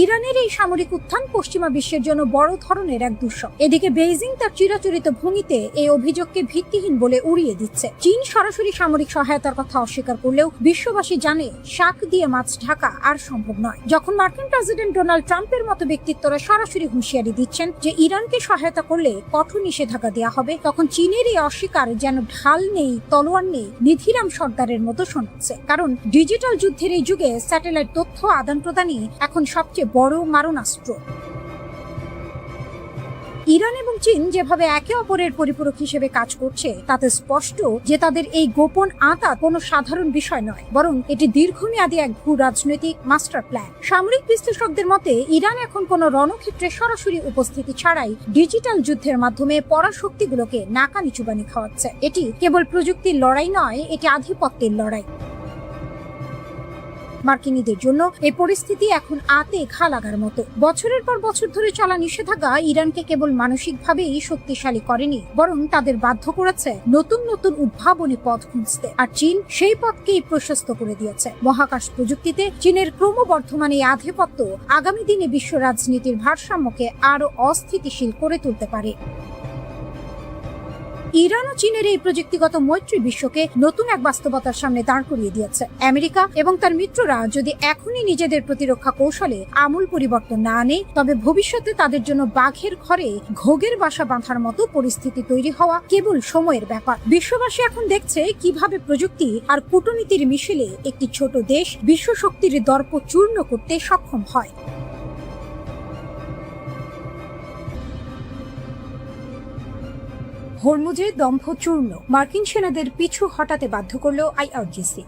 ইরানের এই সামরিক উত্থান পশ্চিমা বিশ্বের জন্য বড় ধরনের এক দুঃস্বপ্ন। এদিকে বেইজিং তার চিরাচরিত ভঙ্গিতে এই অভিযোগকে ভিত্তিহীন বলে উড়িয়ে দিচ্ছে। চীন সরাসরি সামরিক সহায়তার কথা অস্বীকার করলেও বিশ্ববাসী জানে, শাক দিয়ে মাছ ঢাকা আর সম্ভব নয়। যখন মার্কিন প্রেসিডেন্ট ডোনাল্ড ট্রাম্পের মতো ব্যক্তিত্বরা সরাসরি হুঁশিয়ারি দিচ্ছেন যে ইরানকে সহায়তা করলে কঠোর নিষেধাজ্ঞা দেওয়া হবে, তখন চীনের এই অস্বীকার যেন ঢাল নেই, তলোয়ার নেই, নিধিরাম সর্দারের মতো শোনাচ্ছে। কারণ ডিজিটাল যুদ্ধের এই যুগে স্যাটেলাইট তথ্য আদান প্রদানই এখন সবচেয়ে বড় মারণাস্ত্র। ইরান এবং চীন যেভাবে একে অপরের পরিপূরক হিসেবে কাজ করছে, তাতে স্পষ্ট যে তাদের এই গোপন আঁতাত কোনো সাধারণ বিষয় নয়, বরং এটি দীর্ঘমেয়াদী এক ভূ রাজনৈতিক মাস্টার প্ল্যান। সামরিক বিশ্লেষকদের মতে, ইরান এখন কোনো রণক্ষেত্রে সরাসরি উপস্থিতি ছাড়াই ডিজিটাল যুদ্ধের মাধ্যমে পরাশক্তিগুলোকে নাকানি চুবানি খাওয়াচ্ছে। এটি কেবল প্রযুক্তির লড়াই নয়, এটি আধিপত্যের লড়াই। মার্কিনীদের জন্য এই পরিস্থিতি এখন আতে ঘা লাগার মতো। বছরের পর বছর ধরে চলা নিষেধাজ্ঞা ইরানকে কেবল মানসিকভাবেই শক্তিশালী করেনি, বরং তাদের বাধ্য করেছে নতুন নতুন উদ্ভাবনী পথ খুঁজতে। আর চীন সেই পথকেই প্রশস্ত করে দিয়েছে। মহাকাশ প্রযুক্তিতে চীনের ক্রমবর্ধমান এই আধিপত্য আগামী দিনে বিশ্ব রাজনীতির ভারসাম্যকে আরো অস্থিতিশীল করে তুলতে পারে। ইরান ও চীনের এই প্রযুক্তিগত মৈত্রী বিশ্বকে নতুন এক বাস্তবতার সামনে দাঁড় করিয়ে দিয়েছে। আমেরিকা এবং তার মিত্ররা যদি এখনই নিজেদের প্রতিরক্ষা কৌশলে আমূল পরিবর্তন না আনে, তবে ভবিষ্যতে তাদের জন্য বাঘের ঘরে ঘোগের বাসা বাঁধার মতো পরিস্থিতি তৈরি হওয়া কেবল সময়ের ব্যাপার। বিশ্ববাসী এখন দেখছে কিভাবে প্রযুক্তি আর কূটনীতির মিশেলে একটি ছোট দেশ বিশ্ব শক্তির দর্প চূর্ণ করতে সক্ষম হয়। হরমুজে দম্ভ চূর্ণ, মার্কিন সেনাদের পিছু হটাতে বাধ্য করল আইআরজিসি।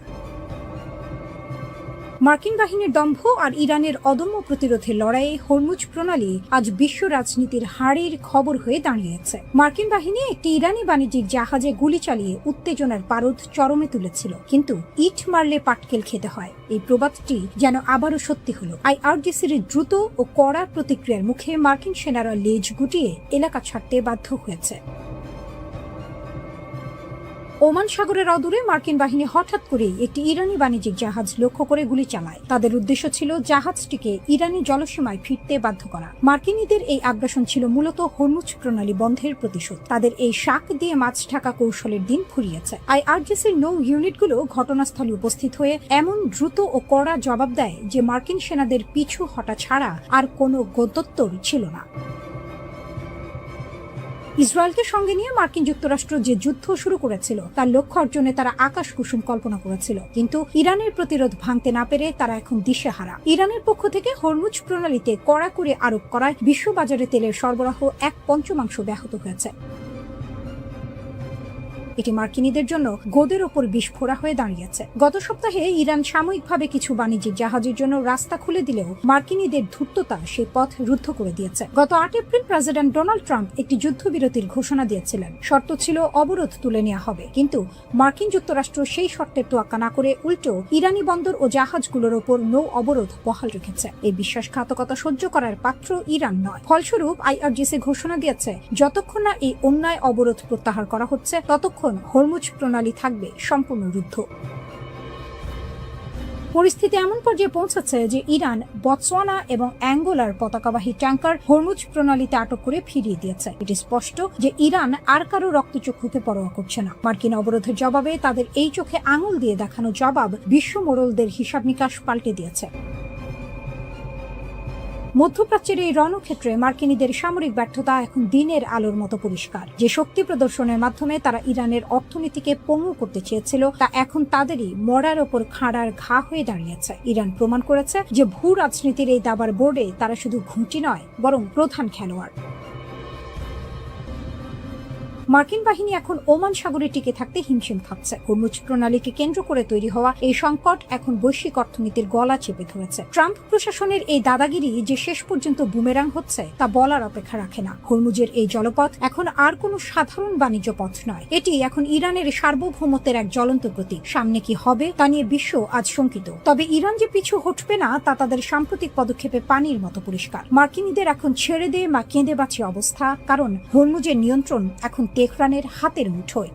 মার্কিন বাহিনীর দম্ভ আর ইরানের অদম্য প্রতিরোধের লড়াইয়ে হরমুজ প্রণালী আজ বিশ্ব রাজনীতির হাড়ের খবর হয়ে দাঁড়িয়েছে। মার্কিন বাহিনী একটি ইরানি বাণিজ্যিক জাহাজে গুলি চালিয়ে উত্তেজনার পারদ চরমে তুলেছিল, কিন্তু ইট মারলে পাটকেল খেতে হয়, এই প্রবাদটি যেন আবারও সত্যি হলো। আইআরজিসির দ্রুত ও কড়া প্রতিক্রিয়ার মুখে মার্কিন সেনারা লেজ গুটিয়ে এলাকা ছাড়তে বাধ্য হয়েছে। ওমান সাগরের অদূরে মার্কিন বাহিনী হঠাৎ করেই একটি ইরানি বাণিজ্যিক জাহাজ লক্ষ্য করে গুলি চালায়। তাদের উদ্দেশ্য ছিল জাহাজটিকে ইরানি জলসীমায় ফিরতে বাধ্য করা। মার্কিনীদের এই আগ্রাসন ছিল মূলত হরমুজ প্রণালী বন্ধের প্রতিশোধ। তাদের এই শাক দিয়ে মাছ ঢাকা কৌশলের দিন ফুরিয়েছে। আইআরজিসির নৌ ইউনিটগুলো ঘটনাস্থলে উপস্থিত হয়ে এমন দ্রুত ও কড়া জবাব দেয় যে মার্কিন সেনাদের পিছু হটা ছাড়া আর কোনো গত্যন্তর ছিল না। ইসরায়েলকে সঙ্গে নিয়ে মার্কিন যুক্তরাষ্ট্র যে যুদ্ধ শুরু করেছিল তার লক্ষ্য অর্জনে তারা আকাশ কুসুম কল্পনা করেছিল, কিন্তু ইরানের প্রতিরোধ ভাঙতে না পেরে তারা এখন দিশেহারা। ইরানের পক্ষ থেকে হরমুজ প্রণালীতে কড়াকড়ি আরোপ করায় বিশ্ববাজারে তেলের সরবরাহ 1/5 ব্যাহত হয়েছে। এটি মার্কিনীদের জন্য গোদের ওপর বিস্ফোরা হয়ে দাঁড়িয়েছে। গত সপ্তাহে ইরান সাময়িকভাবে কিছু বাণিজ্যিক জাহাজের জন্য রাস্তা খুলে দিলেও মার্কিনীদের ধূর্ততা সেই পথ রুদ্ধ করে দিয়েছে। গত 8 এপ্রিল প্রেসিডেন্ট ডোনাল্ড ট্রাম্প একটি যুদ্ধবিরতির ঘোষণা দিয়েছিলেন। শর্ত ছিল অবরোধ তুলে নেওয়া হবে, কিন্তু মার্কিন যুক্তরাষ্ট্র সেই শর্তের তোয়াক্কা না করে উল্টো ইরানি বন্দর ও জাহাজগুলোর ওপর নৌ অবরোধ বহাল রেখেছে। এই বিশ্বাসঘাতকতা সহ্য করার পাত্র ইরান নয়। ফলস্বরূপ আইআরজিসি ঘোষণা দিয়েছে, যতক্ষণ না এই অন্যায় অবরোধ প্রত্যাহার করা হচ্ছে ততক্ষণ হরমুজ প্রণালী থাকবে সম্পূর্ণ রুদ্ধ। পরিস্থিতি এমন পর্যায়ে পৌঁছেছে যে ইরান বতসোয়ানা এবং অ্যাঙ্গোলার পতাকাবাহী ট্যাঙ্কার হরমুজ প্রণালীতে আটক করে ফিরিয়ে দিয়েছে। এটি স্পষ্ট যে ইরান আর কারো রক্তচক্ষুকে পরোয়া করছে না। মার্কিন অবরোধের জবাবে তাদের এই চোখে আঙুল দিয়ে দেখানো জবাব বিশ্ব মোড়লদের হিসাব নিকাশ পাল্টে দিয়েছে। মধ্যপ্রাচ্যের এই রণক্ষেত্রে মার্কিনীদের সামরিক ব্যর্থতা এখন দিনের আলোর মতো পরিষ্কার। যে শক্তি প্রদর্শনের মাধ্যমে তারা ইরানের অর্থনীতিকে পঙ্গু করতে চেয়েছিল, তা এখন তাদেরই মরার ওপর খাঁড়ার ঘা হয়ে দাঁড়িয়েছে। ইরান প্রমাণ করেছে যে ভূ রাজনীতির এই দাবার বোর্ডে তারা শুধু ঘুঁটি নয়, বরং প্রধান খেলোয়াড়। মার্কিন বাহিনী এখন ওমান সাগরে টিকে থাকতে হিমশিম খাচ্ছে। হরমুজ প্রণালীকে কেন্দ্র করে তৈরি হওয়া এই সংকট এখন বৈশ্বিক অর্থনীতির গলা চেপে ধরেছে। ট্রাম্প প্রশাসনের এই দাদাগিরি যে শেষ পর্যন্ত বুমেরাং হচ্ছে তা বলার অপেক্ষা রাখে না। হরমুজের এই জলপথ এখন আর কোনো সাধারণ বাণিজ্য পথ নয়, এটি এখন ইরানের সার্বভৌমত্বের এক জ্বলন্ত প্রতীক। সামনে কি হবে তা নিয়ে বিশ্ব আজ শঙ্কিত, তবে ইরান যে পিছু হটবে না তা তাদের সাম্প্রতিক পদক্ষেপে পানির মতো পরিষ্কার। মার্কিনীদের এখন ছেড়ে দে বা কেঁদে বাঁচি অবস্থা, কারণ হরমুজের নিয়ন্ত্রণ এখন তেহরানের হাতের মুঠোয়।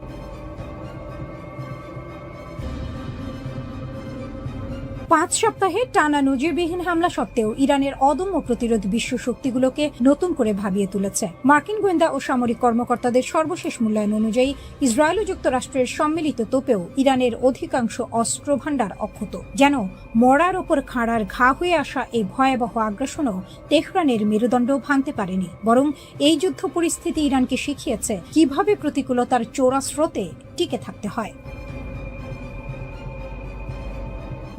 5 সপ্তাহে টানা নজিরবিহীন হামলা সত্ত্বেও ইরানের অদম্য প্রতিরোধ বিশ্ব শক্তিগুলোকে নতুন করে ভাবিয়ে তুলেছে। মার্কিন গোয়েন্দা ও সামরিক কর্মকর্তাদের সর্বশেষ মূল্যায়ন অনুযায়ী ইসরায়েল ও যুক্তরাষ্ট্রের সম্মিলিত তোপেও ইরানের অধিকাংশ অস্ত্র ভাণ্ডার অক্ষত। যেন মরার ওপর খাঁড়ার ঘা হয়ে আসা এই ভয়াবহ আগ্রাসনও তেহরানের মেরুদণ্ড ভাঙতে পারেনি, বরং এই যুদ্ধ পরিস্থিতি ইরানকে শিখিয়েছে কিভাবে প্রতিকূলতার চোরা স্রোতে টিকে থাকতে হয়।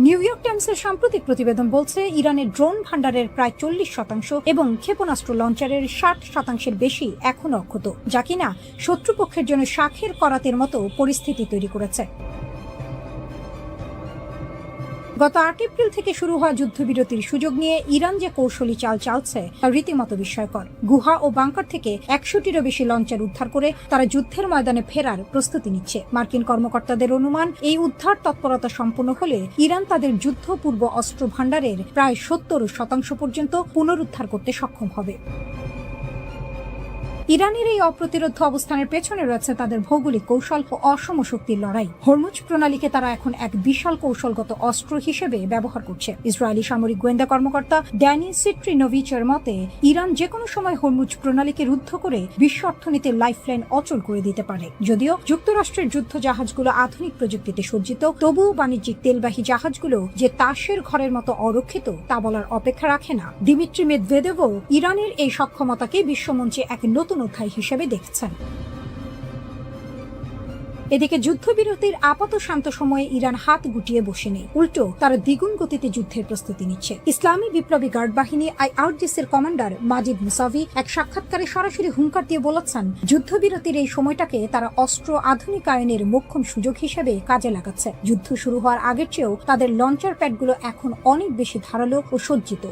নিউ ইয়র্ক টাইমসের সাম্প্রতিক প্রতিবেদন বলছে, ইরানের ড্রোন ভাণ্ডারের প্রায় 40% এবং ক্ষেপণাস্ত্র লঞ্চারের 60% বেশি এখনো অক্ষত, যা কিনা শত্রুপক্ষের জন্য শাখের করাতের মতো পরিস্থিতি তৈরি করেছে। গত 8 এপ্রিল থেকে শুরু হওয়া যুদ্ধবিরতির সুযোগ নিয়ে ইরান যে কৌশলী চাল চালছে তা রীতিমতো বিস্ময়কর। গুহা ও বাংকার থেকে 100টিরও বেশি লঞ্চার উদ্ধার করে তারা যুদ্ধের ময়দানে ফেরার প্রস্তুতি নিচ্ছে। মার্কিন কর্মকর্তাদের অনুমান, এই উদ্ধার তৎপরতা সম্পন্ন হলে ইরান তাদের যুদ্ধপূর্ব অস্ত্র ভাণ্ডারের প্রায় 70% পর্যন্ত পুনরুদ্ধার করতে সক্ষম হবে। ইরানের এই অপ্রতিরোধ্য অবস্থানের পেছনে রয়েছে তাদের ভৌগোলিক কৌশল ও অসম শক্তির লড়াই। হরমুজ প্রণালীকে তারা এখন এক বিশাল কৌশলগত অস্ত্র হিসেবে ব্যবহার করছে। ইসরায়েলি সামরিক গোয়েন্দা কর্মকর্তা ড্যানি সিট্রিনোভিচের মতে, ইরান যে কোনো সময় হরমুজ প্রণালীকে রুদ্ধ করে বিশ্ব অর্থনীতির লাইফলাইন অচল করে দিতে পারে। যদিও যুক্তরাষ্ট্রের যুদ্ধ জাহাজগুলো আধুনিক প্রযুক্তিতে সজ্জিত, তবুও বাণিজ্যিক তেলবাহী জাহাজগুলো যে তাসের ঘরের মতো অরক্ষিত তা বলার অপেক্ষা রাখে না। দিমিত্রি মেদভেদেভও ইরানের এই সক্ষমতাকে বিশ্বমঞ্চে এক নতুন অধ্যায় হিসেবে দেখছেন। এদিকে যুদ্ধবিরতির আপাত শান্ত সময়ে ইরান হাত গুটিয়ে বসে নেই, উল্টো তারা দ্বিগুণ গতিতে যুদ্ধের প্রস্তুতি নিচ্ছে। ইসলামী বিপ্লবী গার্ড বাহিনী IRGCর কমান্ডার মাজিদ মুসাভি এক সাক্ষাৎকারে সরাসরি হুঙ্কার দিয়ে বলেছেন, যুদ্ধবিরতির এই সময়টাকে তারা অস্ত্র আধুনিকায়নের মোক্ষম সুযোগ হিসেবে কাজে লাগাচ্ছে। যুদ্ধ শুরু হওয়ার আগের চেয়েও তাদের লঞ্চার প্যাডগুলো এখন অনেক বেশি ধারালো ও সজ্জিত।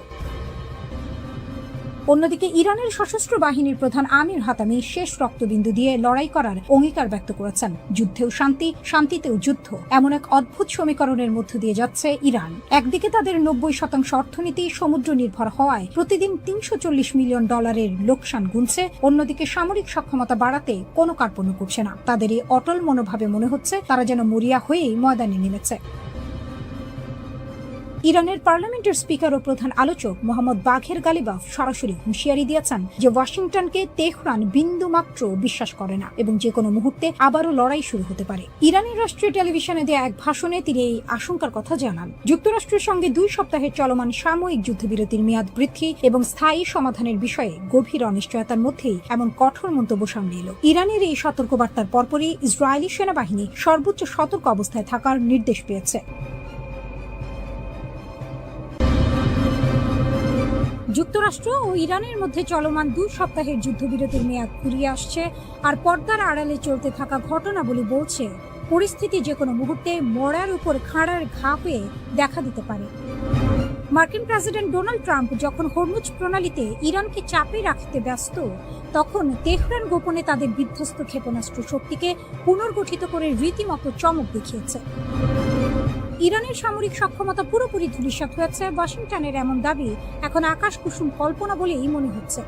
অন্যদিকে ইরানের সশস্ত্র বাহিনীর প্রধান আমির হাতামি শেষ রক্তবিন্দু দিয়ে লড়াই করার অঙ্গীকার ব্যক্ত করেছেন। যুদ্ধেও শান্তি, শান্তিতেও যুদ্ধ, এমন এক অদ্ভুত সমীকরণের মধ্য দিয়ে যাচ্ছে ইরান। একদিকে তাদের 90% অর্থনীতি সমুদ্র নির্ভর হওয়ায় প্রতিদিন $340 মিলিয়ন লোকসান গুনছে, অন্যদিকে সামরিক সক্ষমতা বাড়াতে কোনো কার্পণ্য করছে না। তাদের এই অটল মনোভাবে মনে হচ্ছে তারা যেন মরিয়া হয়েই ময়দানে নেমেছে। ইরানের পার্লামেন্টের স্পিকার ও প্রধান আলোচক মোহাম্মদ বাঘের গালিবাফ সরাসরি হুঁশিয়ারি দিয়েছেন যে ওয়াশিংটনকে তেহরান বিন্দুমাত্র বিশ্বাস করে না এবং যে কোনো মুহূর্তে আবারও লড়াই শুরু হতে পারে। ইরানের রাষ্ট্রীয় টেলিভিশনে দেয়া এক ভাষণে তিনি এই আশঙ্কার কথা জানান। যুক্তরাষ্ট্রের সঙ্গে 2 সপ্তাহের চলমান সাময়িক যুদ্ধবিরতির মেয়াদ বৃদ্ধি এবং স্থায়ী সমাধানের বিষয়ে গভীর অনিশ্চয়তার মধ্যেই এমন কঠোর মন্তব্য সামনে এলো। ইরানের এই সতর্কবার্তার পরপরই ইসরায়েলি সেনাবাহিনী সর্বোচ্চ সতর্ক অবস্থায় থাকার নির্দেশ পেয়েছে। যুক্তরাষ্ট্র ও ইরানের মধ্যে চলমান 2 সপ্তাহের যুদ্ধবিরতির মেয়াদ ফুরিয়ে আসছে, আর পর্দার আড়ালে চলতে থাকা ঘটনাবলী বলছে পরিস্থিতি যে কোনো মুহূর্তে মরার উপর খাঁড়ার ঘা হয়ে দেখা দিতে পারে। মার্কিন প্রেসিডেন্ট ডোনাল্ড ট্রাম্প যখন হরমুজ প্রণালীতে ইরানকে চাপে রাখতে ব্যস্ত, তখন তেহরান গোপনে তাদের বিধ্বস্ত ক্ষেপণাস্ত্র শক্তিকে পুনর্গঠিত করে রীতিমতো চমক দেখিয়েছে। ইরানের সামরিক সক্ষমতা পুরোপুরি ধূলিসাৎ হয়েছে, ওয়াশিংটনের এমন দাবি এখন আকাশ কুসুম কল্পনা বলেই মনে হচ্ছে।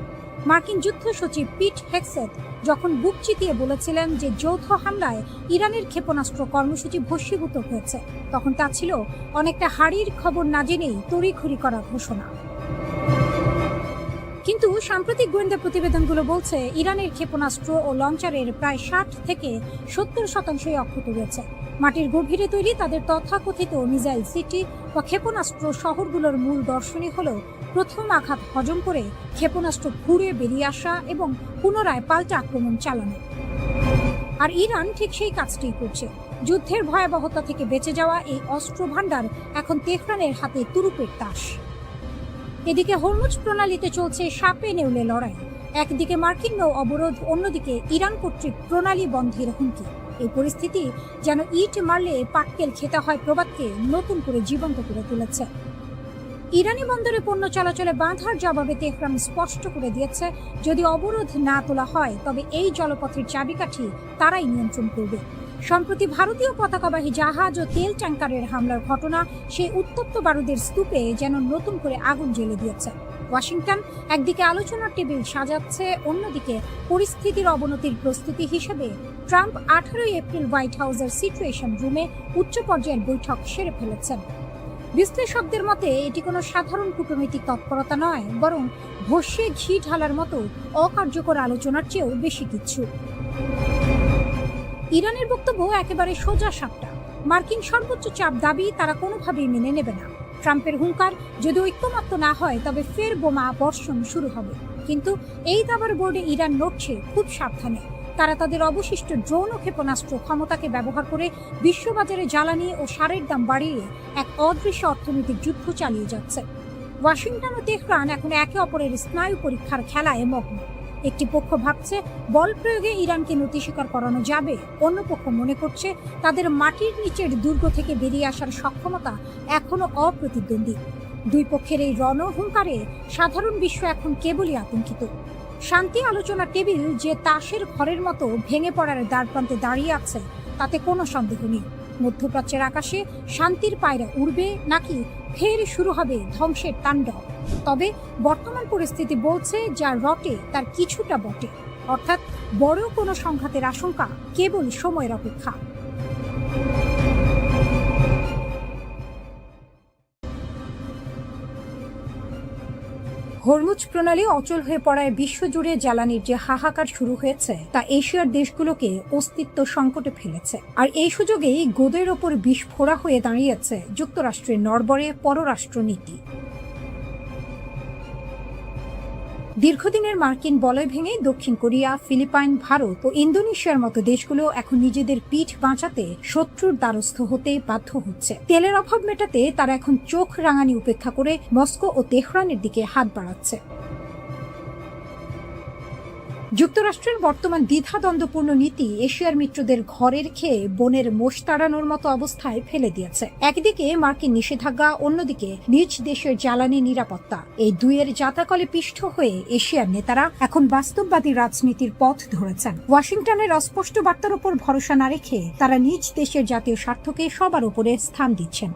মার্কিন যুদ্ধ সচিব পিট হেগসেথ যখন বুক চিতিয়ে বলেছিলেন যে যৌথ হামলায় ইরানের ক্ষেপণাস্ত্র কর্মসূচি ভস্মীভূত হয়েছে, তখন তা ছিল অনেকটা হাড়ির খবর না জেনেই তড়িঘড়ি করা ঘোষণা। কিন্তু সাম্প্রতিক গোয়েন্দা প্রতিবেদনগুলো বলছে ইরানের ক্ষেপণাস্ত্র ও লঞ্চারের প্রায় 60 থেকে 70% অক্ষত রয়েছে। মাটির গভীরে তৈরি তাদের তথাকথিত মিসাইল সিটি বা ক্ষেপণাস্ত্র শহরগুলোর মূল দর্শনী হল প্রথম আঘাত হজম করে ক্ষেপণাস্ত্র ঘুরে বেরিয়ে আসা এবং পুনরায় পাল্টা আক্রমণ চালানো। আর ইরান ঠিক সেই কাজটিই করছে। যুদ্ধের ভয়াবহতা থেকে বেঁচে যাওয়া এই অস্ত্র ভাণ্ডার এখন তেহরানের হাতে তুরুপের তাস। এদিকে হরমুজ প্রণালীতে চলছে সাপে নেউলে লড়াই। একদিকে মার্কিন নৌ অবরোধ, অন্যদিকে ইরান কর্তৃক প্রণালী বন্ধের হুমকি। এই পরিস্থিতি যেন ইট মারলে পাটকেল খেতে হয় প্রবাদকে নতুন করে জীবন্ত করে তুলেছে। ইরানি বন্দরে পণ্য চলাচলে বাঁধার জবাবে তেহরান স্পষ্ট করে দিয়েছে, যদি অবরোধ না তোলা হয় তবে এই জলপথের চাবিকাঠি তারাই নিয়ন্ত্রণ করবে। সম্প্রতি ভারতীয় পতাকাবাহী জাহাজ ও তেল ট্যাঙ্কারের হামলার ঘটনা সেই উত্তপ্ত বারুদের স্তূপে যেন নতুন করে আগুন জ্বেলে দিয়েছে। ওয়াশিংটন একদিকে আলোচনার টেবিল সাজাচ্ছে, অন্যদিকে পরিস্থিতির অবনতির প্রস্তুতি হিসেবে ট্রাম্প 18 এপ্রিল হোয়াইট হাউসের সিচুয়েশন রুমে উচ্চ পর্যায়ের বৈঠক সেরে ফেলেছেন। বিশ্লেষকদের মতে এটি কোনো সাধারণ কূটনৈতিক তৎপরতা নয়, বরং ভস্যে ঘি ঢালার মতো অকার্যকর আলোচনার চেয়েও বেশি কিছু। ইরানের বক্তব্য একেবারে সোজা সাপটা। মার্কিন সর্বোচ্চ চাপ দাবি তারা কোনোভাবেই মেনে নেবে না। ট্রাম্পের হুঙ্কার, যদি ঐক্যমত্য না হয় তবে ফের বোমা বর্ষণ শুরু হবে। কিন্তু এই দাবার বোর্ডে ইরান নড়ছে খুব সাবধানে। তারা তাদের অবশিষ্ট ড্রোন ও ক্ষেপণাস্ত্র ক্ষমতাকে ব্যবহার করে বিশ্ববাজারে জ্বালানি ও সারের দাম বাড়িয়ে এক অদৃশ্য অর্থনৈতিক যুদ্ধ চালিয়ে যাচ্ছে। ওয়াশিংটন ও তেহরান এখন একে অপরের স্নায়ু পরীক্ষার খেলায় মগ্ন। একটি পক্ষ ভাবছে বল প্রয়োগে ইরানকে নতি স্বীকার করানো যাবে, অন্য পক্ষ মনে করছে তাদের মাটির নিচের দুর্গ থেকে বেরিয়ে আসার সক্ষমতা এখনো অপ্রতিদ্বন্দ্বী। দুই পক্ষের এই রণহুঙ্কারে সাধারণ বিশ্ব এখন কেবলই আতঙ্কিত। শান্তি আলোচনা টেবিল যে তাসের ঘরের মতো ভেঙে পড়ার দ্বারপ্রান্তে দাঁড়িয়ে আছে তাতে কোনো সন্দেহ নেই। মধ্যপ্রাচ্যের আকাশে শান্তির পায়রা উড়বে নাকি ফের শুরু হবে ধ্বংসের তাণ্ডব। তবে বর্তমান পরিস্থিতি বলছে যা রটে তার কিছুটা বটে। অর্থাৎ বড় কোনো সংঘাতের আশঙ্কা কেবল সময়ের অপেক্ষা। হরমুজ প্রণালী অচল হয়ে পড়ায় বিশ্বজুড়ে জ্বালানির যে হাহাকার শুরু হয়েছে তা এশিয়ার দেশগুলোকে অস্তিত্ব সংকটে ফেলেছে। আর এই সুযোগেই গোদের ওপর বিস্ফোরা হয়ে দাঁড়িয়েছে যুক্তরাষ্ট্রের নড়বড়ে পররাষ্ট্রনীতি। দীর্ঘদিনের মার্কিন বলয় ভেঙে দক্ষিণ কোরিয়া, ফিলিপাইন, ভারত ও ইন্দোনেশিয়ার মতো দেশগুলো এখন নিজেদের পিঠ বাঁচাতে শত্রুর দ্বারস্থ হতে বাধ্য হচ্ছে। তেলের অভাব মেটাতে তারা এখন চোখ রাঙানি উপেক্ষা করে মস্কো ও তেহরানের দিকে হাত বাড়াচ্ছে। যুক্তরাষ্ট্রের বর্তমান দ্বিধাদ্বন্দ্বপূর্ণ নীতি এশিয়ার মিত্রদের ঘরের খেয়ে বনের মোষ তাড়ানোর মতো অবস্থায় ফেলে দিয়েছে। একদিকে মার্কিন নিষেধাজ্ঞা, অন্যদিকে নিজ দেশের জ্বালানি নিরাপত্তা, এই দুইয়ের জাতাকলে পিষ্ট হয়ে এশিয়ার নেতারা এখন বাস্তববাদী রাজনীতির পথ ধরেছেন। ওয়াশিংটনের অস্পষ্ট বার্তার উপর ভরসা না রেখে তারা নিজ দেশের জাতীয় স্বার্থকে সবার উপরে স্থান দিচ্ছেন।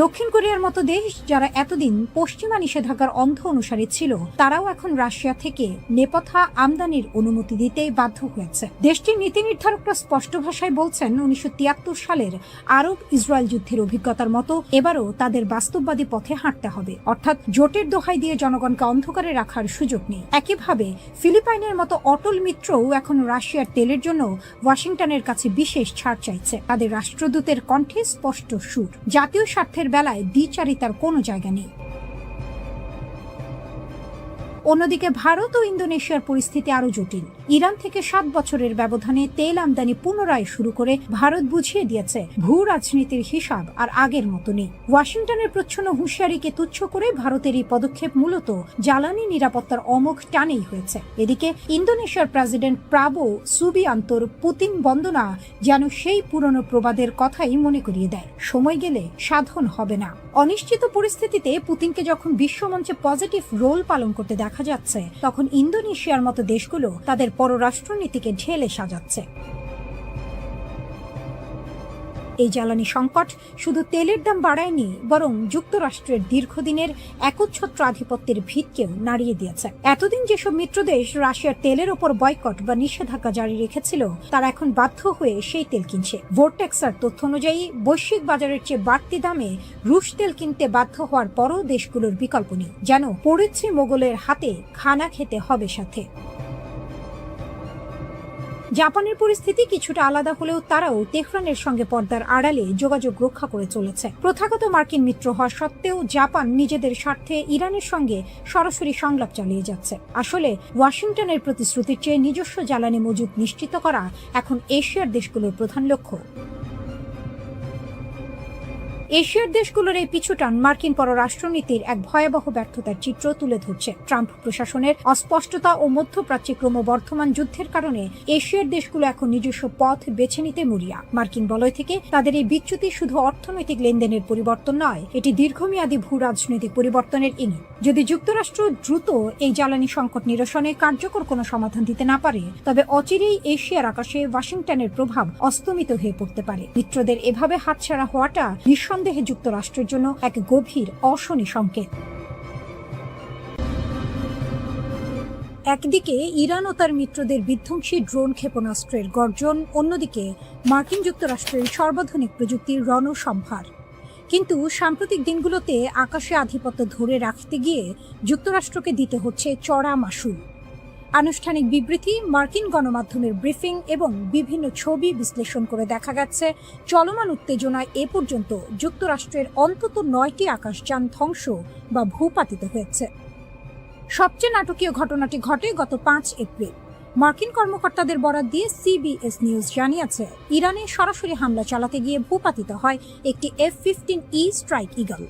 দক্ষিণ কোরিয়ার মতো দেশ, যারা এতদিন পশ্চিমা নিষেধাজ্ঞার অন্ধ অনুসারী ছিল, তারাও এখন রাশিয়া থেকে নেপথ্যা আমদানির অনুমতি দিতে বাধ্য হয়েছে। দেশটির নীতি নির্ধারকরা স্পষ্ট ভাষায় বলছেন, 1973 সালের আরব ইসরায়েল যুদ্ধের অভিজ্ঞতার মতো এবারও তাদের বাস্তববাদী পথে হাঁটতে হবে, অর্থাৎ জোটের দোহাই দিয়ে জনগণকে অন্ধকারে রাখার সুযোগ নেই। একইভাবে ফিলিপাইনের মতো অটল মিত্রও এখন রাশিয়ার তেলের জন্য ওয়াশিংটনের কাছে বিশেষ ছাড় চাইছে। তাদের রাষ্ট্রদূতের কণ্ঠে স্পষ্ট সুর, জাতীয় স্বার্থের বেলায় দ্বিচারিতার কোনো জায়গা নেই। অন্যদিকে ভারত ও ইন্দোনেশিয়ার পরিস্থিতি আরো জটিল। ইরান থেকে 7 বছরের ব্যবধানে তেল আমদানি পুনরায় শুরু করে ভারত বুঝিয়ে দিয়েছে ভূ রাজনীতির হিসাব আর আগের মতো নেই। ওয়াশিংটনের প্রচ্ছন্ন হুঁশিয়ারিকে তুচ্ছ করে ভারতের এই পদক্ষেপ মূলত জ্বালানি নিরাপত্তার অমোঘ টানেই হয়েছে। এদিকে ইন্দোনেশিয়ার প্রেসিডেন্ট প্রাবো সুবিয়ান্তোর পুতিন বন্দনা যেন সেই পুরনো প্রবাদের কথাই মনে করিয়ে দেয়, সময় গেলে সাধন হবে না। অনিশ্চিত পরিস্থিতিতে পুতিনকে যখন বিশ্বমঞ্চে পজিটিভ রোল পালন করতে দেখা যাচ্ছে, তখন ইন্দোনেশিয়ার মতো দেশগুলো তাদের পররাষ্ট্রনীতিকে ঢেলে সাজাচ্ছে। এই জ্বালানি সংকট শুধু তেলের দাম বাড়ায়নি, বরং যুক্তরাষ্ট্রের দীর্ঘদিনের একচ্ছত্র আধিপত্যের ভিতকেও নাড়িয়ে দিয়েছে। এতদিন যেসব মিত্রদেশ রাশিয়ার তেলের ওপর বয়কট বা নিষেধাজ্ঞা জারি রেখেছিল, তারা এখন বাধ্য হয়ে সেই তেল কিনছে। ভোর্টেক্সার তথ্য অনুযায়ী বৈশ্বিক বাজারের চেয়ে বাড়তি দামে রুশ তেল কিনতে বাধ্য হওয়ার পরও দেশগুলোর বিকল্প নেই, যেন পড়েছে মোগলের হাতে খানা খেতে হবে সাথে। জাপানের পরিস্থিতি কিছুটা আলাদা হলেও তারাও তেহরানের সঙ্গে পর্দার আড়ালে যোগাযোগ রক্ষা করে চলেছে। প্রথাগত মার্কিন মিত্র হওয়া সত্ত্বেও জাপান নিজেদের স্বার্থে ইরানের সঙ্গে সরাসরি সংলাপ চালিয়ে যাচ্ছে। আসলে ওয়াশিংটনের প্রতিশ্রুতির চেয়ে নিজস্ব জ্বালানি মজুদ নিশ্চিত করা এখন এশিয়ার দেশগুলোর প্রধান লক্ষ্য। এশিয়ার দেশগুলোর এই পিছুটান মার্কিন পররাষ্ট্রনীতির এক ভয়াবহ ব্যর্থতার চিত্র তুলে ধরছে। ট্রাম্প প্রশাসনের অস্পষ্টতা ও মধ্যপ্রাচ্যে ক্রমবর্ধমান যুদ্ধের কারণে এশিয়ার দেশগুলো এখন নিজস্ব পথ বেছে নিতে মরিয়া। মার্কিন বলয় থেকে তাদের এই বিচ্যুতি শুধু অর্থনৈতিক লেনদেনের পরিবর্তন নয়, এটি দীর্ঘমেয়াদী ভূ রাজনৈতিক পরিবর্তনের ইঙ্গিত। যদি যুক্তরাষ্ট্র দ্রুত এই জ্বালানি সংকট নিরসনে কার্যকর কোনো সমাধান দিতে না পারে, তবে অচিরেই এশিয়ার আকাশে ওয়াশিংটনের প্রভাব অস্তমিত হয়ে পড়তে পারে। মিত্রদের এভাবে হাতছাড়া হওয়াটা নিঃসন্দেহে যুক্তরাষ্ট্রের জন্য এক গভীর অশনি সংকেত। একদিকে ইরান ও তার মিত্রদের বিধ্বংসী ড্রোন ক্ষেপণাস্ত্রের গর্জন, অন্যদিকে মার্কিন যুক্তরাষ্ট্রের সর্বাধুনিক প্রযুক্তির রণসম্ভার। কিন্তু সাম্প্রতিক দিনগুলোতে আকাশে আধিপত্য ধরে রাখতে গিয়ে যুক্তরাষ্ট্রকে দিতে হচ্ছে চড়া মাশুল। আনুষ্ঠানিক বিবৃতি, মার্কিন গণমাধ্যমের ব্রিফিং এবং বিভিন্ন ছবি বিশ্লেষণ করে দেখা গেছে, চলমান উত্তেজনায় এ পর্যন্ত যুক্তরাষ্ট্রের অন্তত 9টি আকাশযান ধ্বংস বা ভূপাতিত হয়েছে। সবচেয়ে নাটকীয় ঘটনাটি ঘটে গত 5 এপ্রিল। মার্কিন কর্মকর্তাদের বরাত দিয়ে সিবিএস নিউজ জানিয়েছে, ইরানে সরাসরি হামলা চালাতে গিয়ে ভূপাতিত হয় একটি F-15E স্ট্রাইক ঈগল।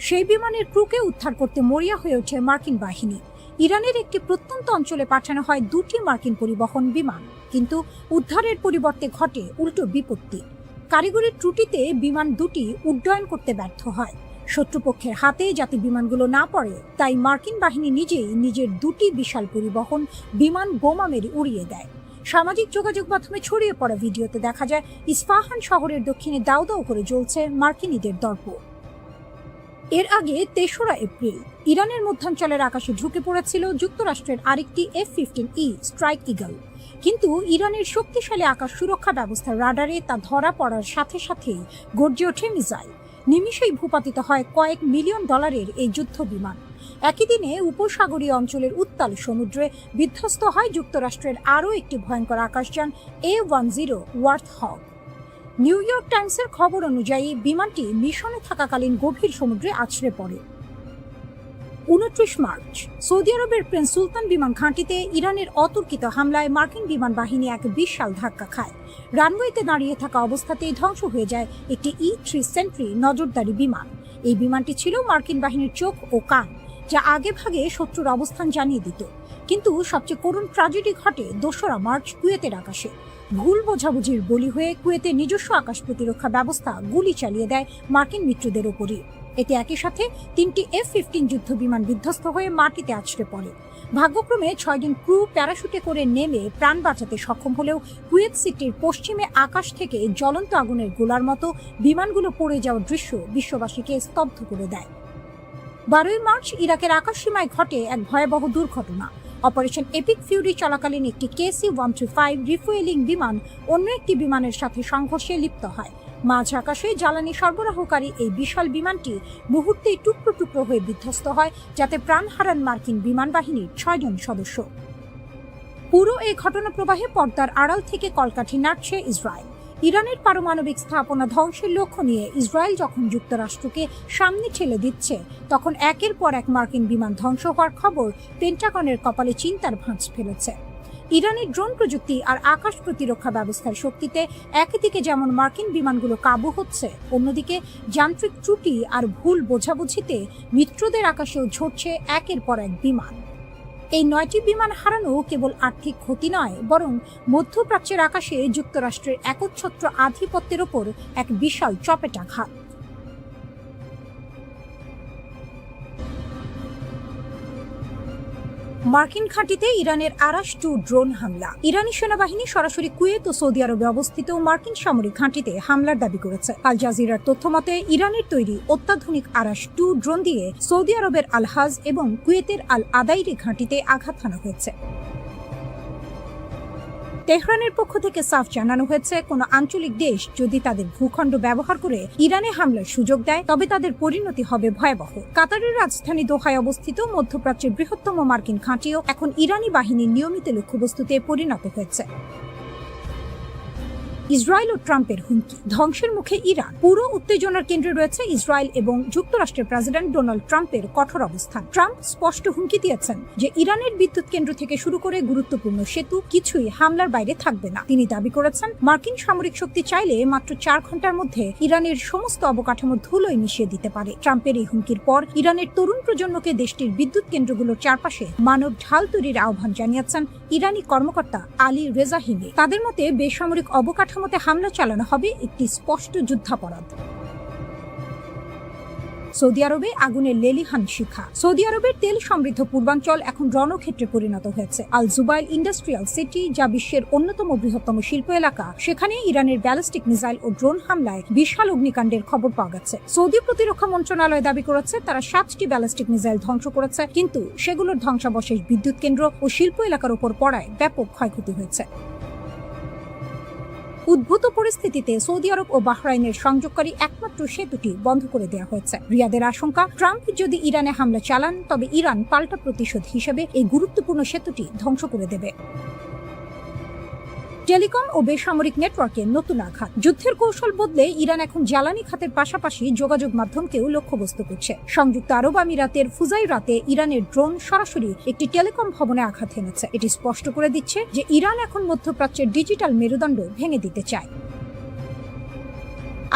সেই বিমানের ক্রুকে উদ্ধার করতে মরিয়া হয়ে ওঠে মার্কিন বাহিনী। ইরানের একটি প্রত্যন্ত অঞ্চলে পাঠানো হয় 2টি মার্কিন পরিবহন বিমান, কিন্তু উদ্ধারের পরিবর্তে ঘটে উল্টো বিপত্তি। কারিগরি ত্রুটিতে বিমান দুটি উড্ডয়ন করতে ব্যর্থ হয়। শত্রুপক্ষের হাতে যাতে বিমানগুলো না পড়ে, তাই মার্কিন বাহিনী নিজেই নিজের 2টি বিশাল পরিবহন বিমান বোমা মেরে উড়িয়ে দেয়। সামাজিক যোগাযোগ মাধ্যমে ছড়িয়ে পড়া ভিডিওতে দেখা যায় ইস্পাহান শহরের দক্ষিণে দাউ দাউ করে জ্বলছে মার্কিনীদের দর্প। এর আগে ৩রা এপ্রিল ইরানের মধ্যাঞ্চলের আকাশে ঢুকে পড়েছিল যুক্তরাষ্ট্রের আরেকটি F-15E স্ট্রাইক ইগল, কিন্তু ইরানের শক্তিশালী আকাশ সুরক্ষা ব্যবস্থার রাডারে তা ধরা পড়ার সাথে সাথেই গর্জে ওঠে মিসাইল। নিমিষেই ভূপাতিত হয় কয়েক মিলিয়ন ডলারের এই যুদ্ধ বিমান। একই দিনে উপসাগরীয় অঞ্চলের উত্তাল সমুদ্রে বিধ্বস্ত হয় যুক্তরাষ্ট্রের আরও একটি ভয়ঙ্কর আকাশযান A-10 ওয়ার্থহগ। নিউ ইয়র্ক টাইমসের খবর অনুযায়ী বিমানটি মিশনে থাকাকালীন গভীর সমুদ্রে আছড়ে পড়ে। 29 মার্চ সৌদি আরবের প্রিন্স সুলতান বিমান ঘাঁটিতে ইরানের অতর্কিত হামলায় মার্কিন বিমান বাহিনী এক বিশাল ধাক্কা খায়। রানওয়েতে দাঁড়িয়ে থাকা অবস্থাতেই ধ্বংস হয়ে যায় একটি E-3 সেন্ট্রি নজরদারি বিমান। এই বিমানটি ছিল মার্কিন বাহিনীর চোখ ও কান, যা আগে ভাগে শত্রুর অবস্থান জানিয়ে দিত। কিন্তু সবচেয়ে করুণ ট্র্যাজেডি ঘটে 2রা মার্চ কুয়েতের আকাশে। ভুল বোঝাবুঝির বলি হয়ে কুয়েতের নিজস্ব আকাশ প্রতিরক্ষা ব্যবস্থা গুলি চালিয়ে দেয় মার্কিন মিত্রদের ওপরই। এতে একই সাথে 3টি F-15 যুদ্ধ বিমান বিধ্বস্ত হয়ে মাটিতে আছড়ে পড়ে। ভাগ্যক্রমে 6 জন ক্রু প্যারাশুটে করে নেমে প্রাণ বাঁচাতে সক্ষম হলেও কুয়েত সিটির পশ্চিমে আকাশ থেকে জ্বলন্ত আগুনের গোলার মতো বিমানগুলো পড়ে যাওয়ার দৃশ্য বিশ্ববাসীকে স্তব্ধ করে দেয়। 12ই মার্চ ইরাকের আকাশসীমায় ঘটে এক ভয়াবহ দুর্ঘটনা। অপারেশন এপিক ফিউরি চলাকালীন একটি KC-135 রিফুয়েলিং বিমান অন্য একটি বিমানের সাথে সংঘর্ষে লিপ্ত হয়। মাঝ আকাশে জ্বালানি সরবরাহকারী এই বিশাল বিমানটি মুহূর্তেই টুকরো টুকরো হয়ে বিধ্বস্ত হয়, যাতে প্রাণ হারান মার্কিন বিমান বাহিনীর 6 জন সদস্য। পুরো এই ঘটনা প্রবাহে পর্দার আড়াল থেকে কলকাঠি নাড়ছে ইসরায়েল। ইরানের পারমাণবিক স্থাপনা ধ্বংসের লক্ষ্য নিয়ে ইসরায়েল যখন যুক্তরাষ্ট্রকে সামনে ঠেলে দিচ্ছে, তখন একের পর এক মার্কিন বিমান ধ্বংস হওয়ার খবর পেন্টাগনের কপালে চিন্তার ভাঁজ ফেলেছে। ইরানের ড্রোন প্রযুক্তি আর আকাশ প্রতিরক্ষা ব্যবস্থার শক্তিতে একদিকে যেমন মার্কিন বিমানগুলো কাবু হচ্ছে, অন্যদিকে যান্ত্রিক ত্রুটি আর ভুল বোঝাবুঝিতে মিত্রদের আকাশেও ঝরছে একের পর এক বিমান। এই 9টি বিমান হারানো কেবল আর্থিক ক্ষতি নয়, বরং মধ্যপ্রাচ্যের আকাশে যুক্তরাষ্ট্রের একচ্ছত্র আধিপত্যের ওপর এক বিশাল চপেটাঘাত। মার্কিন ঘাঁটিতে ইরানের আরাশ-2 ড্রোন হামলা। ইরানি সেনাবাহিনী সরাসরি কুয়েত ও সৌদি আরবে অবস্থিত মার্কিন সামরিক ঘাঁটিতে হামলার দাবি করেছে। আল জাজিরার তথ্যমতে ইরানের তৈরি অত্যাধুনিক আরাশ-2 ড্রোন দিয়ে সৌদি আরবের আল-হাজ এবং কুয়েতের আল-আদাইরি ঘাঁটিতে আঘাত হানা হয়েছে। তেহরানের পক্ষ থেকে সাফ জানানো হয়েছে, কোনো আঞ্চলিক দেশ যদি তাদের ভূখণ্ড ব্যবহার করে ইরানে হামলার সুযোগ দেয়, তবে তাদের পরিণতি হবে ভয়াবহ। কাতারের রাজধানী দোহায় অবস্থিত মধ্যপ্রাচ্যের বৃহত্তম মার্কিন ঘাঁটিও এখন ইরানি বাহিনীর নিয়মিত লক্ষ্যবস্তুতে পরিণত হয়েছে। ইসরায়েল ও ট্রাম্পের হুমকি, ধ্বংসের মুখে ইরান। পুরো উত্তেজনার কেন্দ্রে রয়েছে ইসরায়েল এবং যুক্তরাষ্ট্রের প্রেসিডেন্ট ডোনাল্ড ট্রাম্পের কঠোর অবস্থান। ট্রাম্প স্পষ্ট হুমকি দিয়েছেন যে ইরানের বিদ্যুৎ কেন্দ্র থেকে শুরু করে গুরুত্বপূর্ণ সেতু কিছুই হামলার বাইরে থাকবে না। তিনি দাবি করেছেন, মার্কিন সামরিক শক্তি চাইলে মাত্র 4 ঘন্টার মধ্যে ইরানের সমস্ত অবকাঠামো ধুলোয় মিশিয়ে দিতে পারে। ট্রাম্পের এই হুমকির পর ইরানের তরুণ প্রজন্মকে দেশটির বিদ্যুৎ কেন্দ্রগুলোর চারপাশে মানব ঢাল তৈরির আহ্বান জানিয়েছেন ইরানি কর্মকর্তা আলী রেজাহিমি। তাদের মতে বেসামরিক অবকাঠামো হামলা চালানো হবে একটি স্পষ্ট যুদ্ধাপরাধ। সৌদি আরবে আগুনের লেলিহান শিখা। সৌদি আরবের তেল সমৃদ্ধ পূর্বাঞ্চল এখন রণক্ষেত্রে পরিণত হয়েছে। আল জুবাইল ইন্ডাস্ট্রিয়াল সিটি, যা বিশ্বের অন্যতম বৃহত্তম শিল্প এলাকা, সেখানে ইরানের ব্যালিস্টিক মিসাইল ও ড্রোন হামলায় বিশাল অগ্নিকাণ্ডের খবর পাওয়া গেছে। সৌদি প্রতিরক্ষা মন্ত্রণালয় দাবি করেছে তারা 7টি ব্যালিস্টিক মিসাইল ধ্বংস করেছে, কিন্তু সেগুলোর ধ্বংসাবশেষ বিদ্যুৎ কেন্দ্র ও শিল্প এলাকার উপর পড়ায় ব্যাপক ক্ষয়ক্ষতি হয়েছে। উদ্ভূত পরিস্থিতিতে সৌদি আরব ও বাহরাইনের সংযোগকারী একমাত্র সেতুটি বন্ধ করে দেওয়া হয়েছে। রিয়াদের আশঙ্কা, ট্রাম্প যদি ইরানে হামলা চালান, তবে ইরান পাল্টা প্রতিশোধ হিসেবে এই গুরুত্বপূর্ণ সেতুটি ধ্বংস করে দেবে। টেলিকম ও বেসামরিক নেটওয়ার্কে নতুন আঘাত। যুদ্ধের কৌশল বদলে ইরান এখন জ্বালানি খাতের পাশাপাশি যোগাযোগ মাধ্যমকেও লক্ষ্যবস্তু করছে। সংযুক্ত আরব আমিরাতের ফুজাইরাতে ইরানের ড্রোন সরাসরি একটি টেলিকম ভবনে আঘাত হেনেছে। এটি স্পষ্ট করে দিচ্ছে যে ইরান এখন মধ্যপ্রাচ্যের ডিজিটাল মেরুদণ্ড ভেঙে দিতে চায়।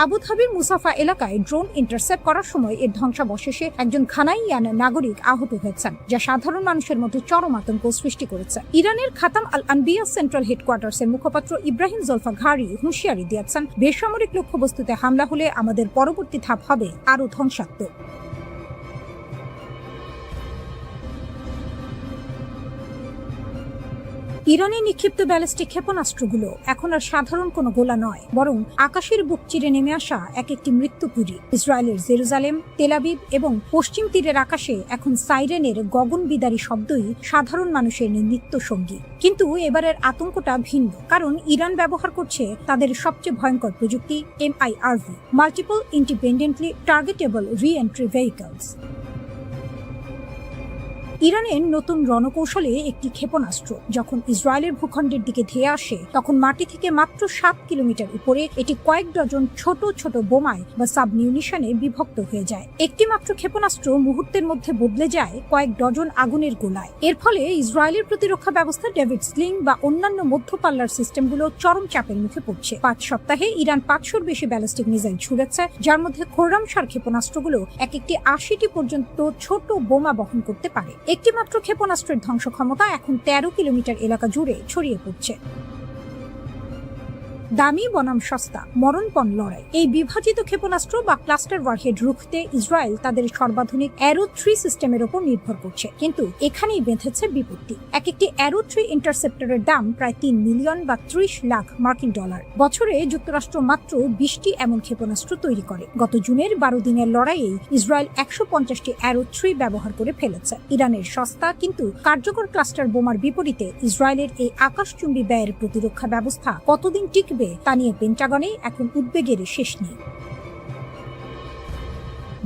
আবুধাবির মুসাফা এলাকায় ড্রোন ইন্টারসেপ্ট করার সময় এর ধ্বংসাবশেষে একজন ঘানাইয়ান নাগরিক আহত হয়েছেন, যা সাধারণ মানুষের মধ্যে চরম আতঙ্ক সৃষ্টি করেছে। ইরানের খাতাম আল আনবিয়া সেন্ট্রাল হেডকোয়ার্টার্সের মুখপাত্র ইব্রাহিম জলফা ঘারি হুঁশিয়ারি দিয়েছেন, বেসামরিক লক্ষ্যবস্তুতে হামলা হলে আমাদের পরবর্তী ধাপ হবে আরও ধ্বংসাত্মক। ইরানে নিক্ষিপ্ত ব্যালিস্টিক ক্ষেপণাস্ত্রগুলো এখন আর সাধারণ কোনো গোলা নয়, বরং আকাশের বুক চিরে নেমে আসা এক একটি মৃত্যুপুরী। ইসরায়েলের জেরুজালেম, তেল আবিব এবং পশ্চিম তীরের আকাশে এখন সাইরেনের গগনবিদারী শব্দই সাধারণ মানুষের নিত্য সঙ্গী। কিন্তু এবারের আতঙ্কটা ভিন্ন, কারণ ইরান ব্যবহার করছে তাদের সবচেয়ে ভয়ঙ্কর প্রযুক্তি MIRV, multiple independently targetable re-entry vehicles. ইরানের নতুন রণকৌশলে একটি ক্ষেপণাস্ত্র যখন ইসরায়েলের ভূখণ্ডের দিকে ধেয়ে আসে, তখন মাটি থেকে মাত্র 7 কিলোমিটার উপরে এটি কয়েক ডজন ছোট ছোট বোমায় বা সাবমিউনিশনে বিভক্ত হয়ে যায়। একটি মাত্র ক্ষেপণাস্ত্র মুহূর্তের মধ্যে বদলে যায় কয়েক ডজন আগুনের গোলায়। এর ফলে ইসরায়েলের প্রতিরক্ষা ব্যবস্থা ডেভিড স্লিং বা অন্যান্য মধ্যপাল্লার সিস্টেমগুলো চরম চাপের মুখে পড়ছে। 5 সপ্তাহে ইরান 500-র বেশি ব্যালিস্টিক মিসাইল ছুড়েছে, যার মধ্যে খোররামশার ক্ষেপণাস্ত্রগুলো এক একটি 80টি পর্যন্ত ছোট বোমা বহন করতে পারে। একটি মাত্র ক্ষেপণাস্ত্রের ধ্বংস ক্ষমতা এখন 13 কিলোমিটার এলাকা জুড়ে ছড়িয়ে পড়ছে। দামি বনাম সস্তা, মরণপণ লড়াই। এই বিভাজিত ক্ষেপণাস্ত্র বা ক্লাস্টার ওয়ারহেড রুখতে ইসরায়েল তাদের সর্বাধুনিক অ্যারো 3 সিস্টেমের উপর নির্ভর করছে, কিন্তু এখানেই বেঁধেছে বিপত্তি। এক একটি অ্যারো 3 ইন্টারসেপ্টরের দাম প্রায় 3 মিলিয়ন বা 30 লাখ মার্কিন ডলার। বছরে যুক্তরাষ্ট্র মাত্র 20টি এমন ক্ষেপণাস্ত্র তৈরি করে। গত জুনের 12 দিনের লড়াইয়ে ইসরায়েল 150টি অ্যারো 3 ব্যবহার করে ফেলেছে। ইরানের সস্তা কিন্তু কার্যকর ক্লাস্টার বোমার বিপরীতে ইসরায়েলের এই আকাশচুম্বী ব্যয়ের প্রতিরক্ষা ব্যবস্থা কতদিন টিকবে তা নিয়ে পেন্টাগনে এখন উদ্বেগের শেষ নেই।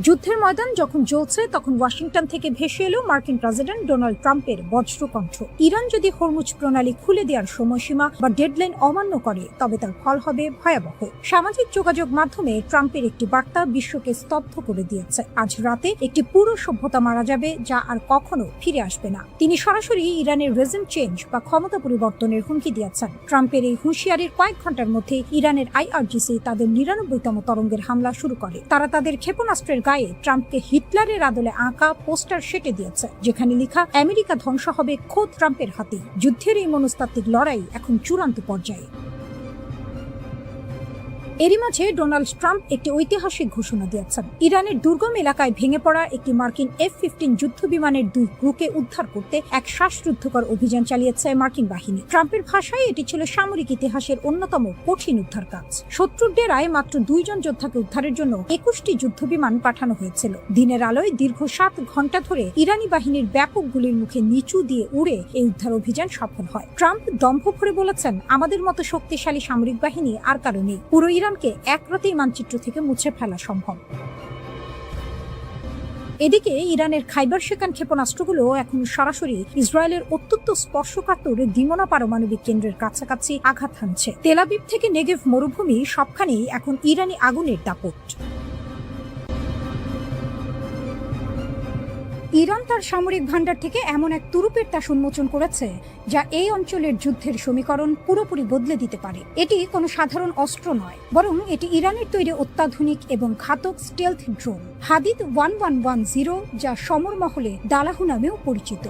যুদ্ধের ময়দান যখন জ্বলছে, তখন ওয়াশিংটন থেকে ভেসে এলো মার্কিন প্রেসিডেন্ট ডোনাল্ড ট্রাম্পের বজ্রকণ্ঠ। ইরান যদি হরমুজ প্রণালী খুলে দেওয়ার সময়সীমা বা ডেডলাইন অমান্য করে, তবে তার ফল হবে ভয়াবহ। সামাজিক যোগাযোগ মাধ্যমে ট্রাম্পের একটি বার্তা বিশ্বকে স্তব্ধ করে দিয়েছে। আজ রাতে একটি পুরো সভ্যতা মারা যাবে, যা আর কখনো ফিরে আসবে না। তিনি সরাসরি ইরানের রেজিম চেঞ্জ বা ক্ষমতা পরিবর্তনের হুমকি দিয়েছেন। ট্রাম্পের এই হুঁশিয়ারির কয়েক ঘন্টার মধ্যে ইরানের IRGC তাদের 99তম তরঙ্গের হামলা শুরু করে। তারা তাদের ক্ষেপণাস্ত্রের গায়ে ট্রাম্পকে হিটলারের আদলে আঁকা পোস্টার সেটে দিয়েছে, যেখানে লেখা আমেরিকা ধ্বংস হবে খোদ ট্রাম্পের হাতেই। যুদ্ধের এই মনস্তাত্ত্বিক লড়াই এখন চূড়ান্ত পর্যায়ে। এরই মাঝে ডোনাল্ড ট্রাম্প একটি ঐতিহাসিক ঘোষণা দিয়েছেন। ইরানের দুর্গম এলাকায় ভেঙে পড়া একটি মার্কিন F-15 যুদ্ধ বিমানের 2 ক্রুকে উদ্ধার করতে এক শ্বাসরুদ্ধকর অভিযান চালিয়েছে মার্কিন বাহিনী। ট্রাম্পের ভাষায় এটি ছিল সামরিক ইতিহাসের অন্যতম কঠিন উদ্ধার কাজ। শত্রুর ডেরায় মাত্র 2 জন যোদ্ধাকে উদ্ধারের জন্য 21টি যুদ্ধ বিমান পাঠানো হয়েছিল। দিনের আলোয় দীর্ঘ 7 ঘন্টা ধরে ইরানি বাহিনীর ব্যাপক গুলির মুখে নিচু দিয়ে উড়ে এই উদ্ধার অভিযান সফল হয়। ট্রাম্প দম্ভ ভরে বলেছেন, আমাদের মতো শক্তিশালী সামরিক বাহিনী আর কারো নেই। পুরো ইরানকে এক রাতেই মানচিত্র থেকে মুছে ফেলা সম্ভব। এদিকে ইরানের খাইবার শেখান ক্ষেপণাস্ত্রগুলো এখন সরাসরি ইসরায়েলের অত্যন্ত স্পর্শকাতর দিমনা পারমাণবিক কেন্দ্রের কাছাকাছি আঘাত হানছে। তেল আবিব থেকে নেগেভ মরুভূমি সবখানেই এখন ইরানি আগুনের দাপট। ইরান তার সামরিক ভান্ডার থেকে এমন এক তুরুপের তাস উন্মোচন করেছে, যা এই অঞ্চলের যুদ্ধের সমীকরণ পুরোপুরি বদলে দিতে পারে। এটি কোনো সাধারণ অস্ত্র নয়, বরং এটি ইরানের তৈরি অত্যাধুনিক এবং ঘাতক স্টেলথ ড্রোন হাদিদ 1110, যা সমর মহলে দালাহু নামেও পরিচিত।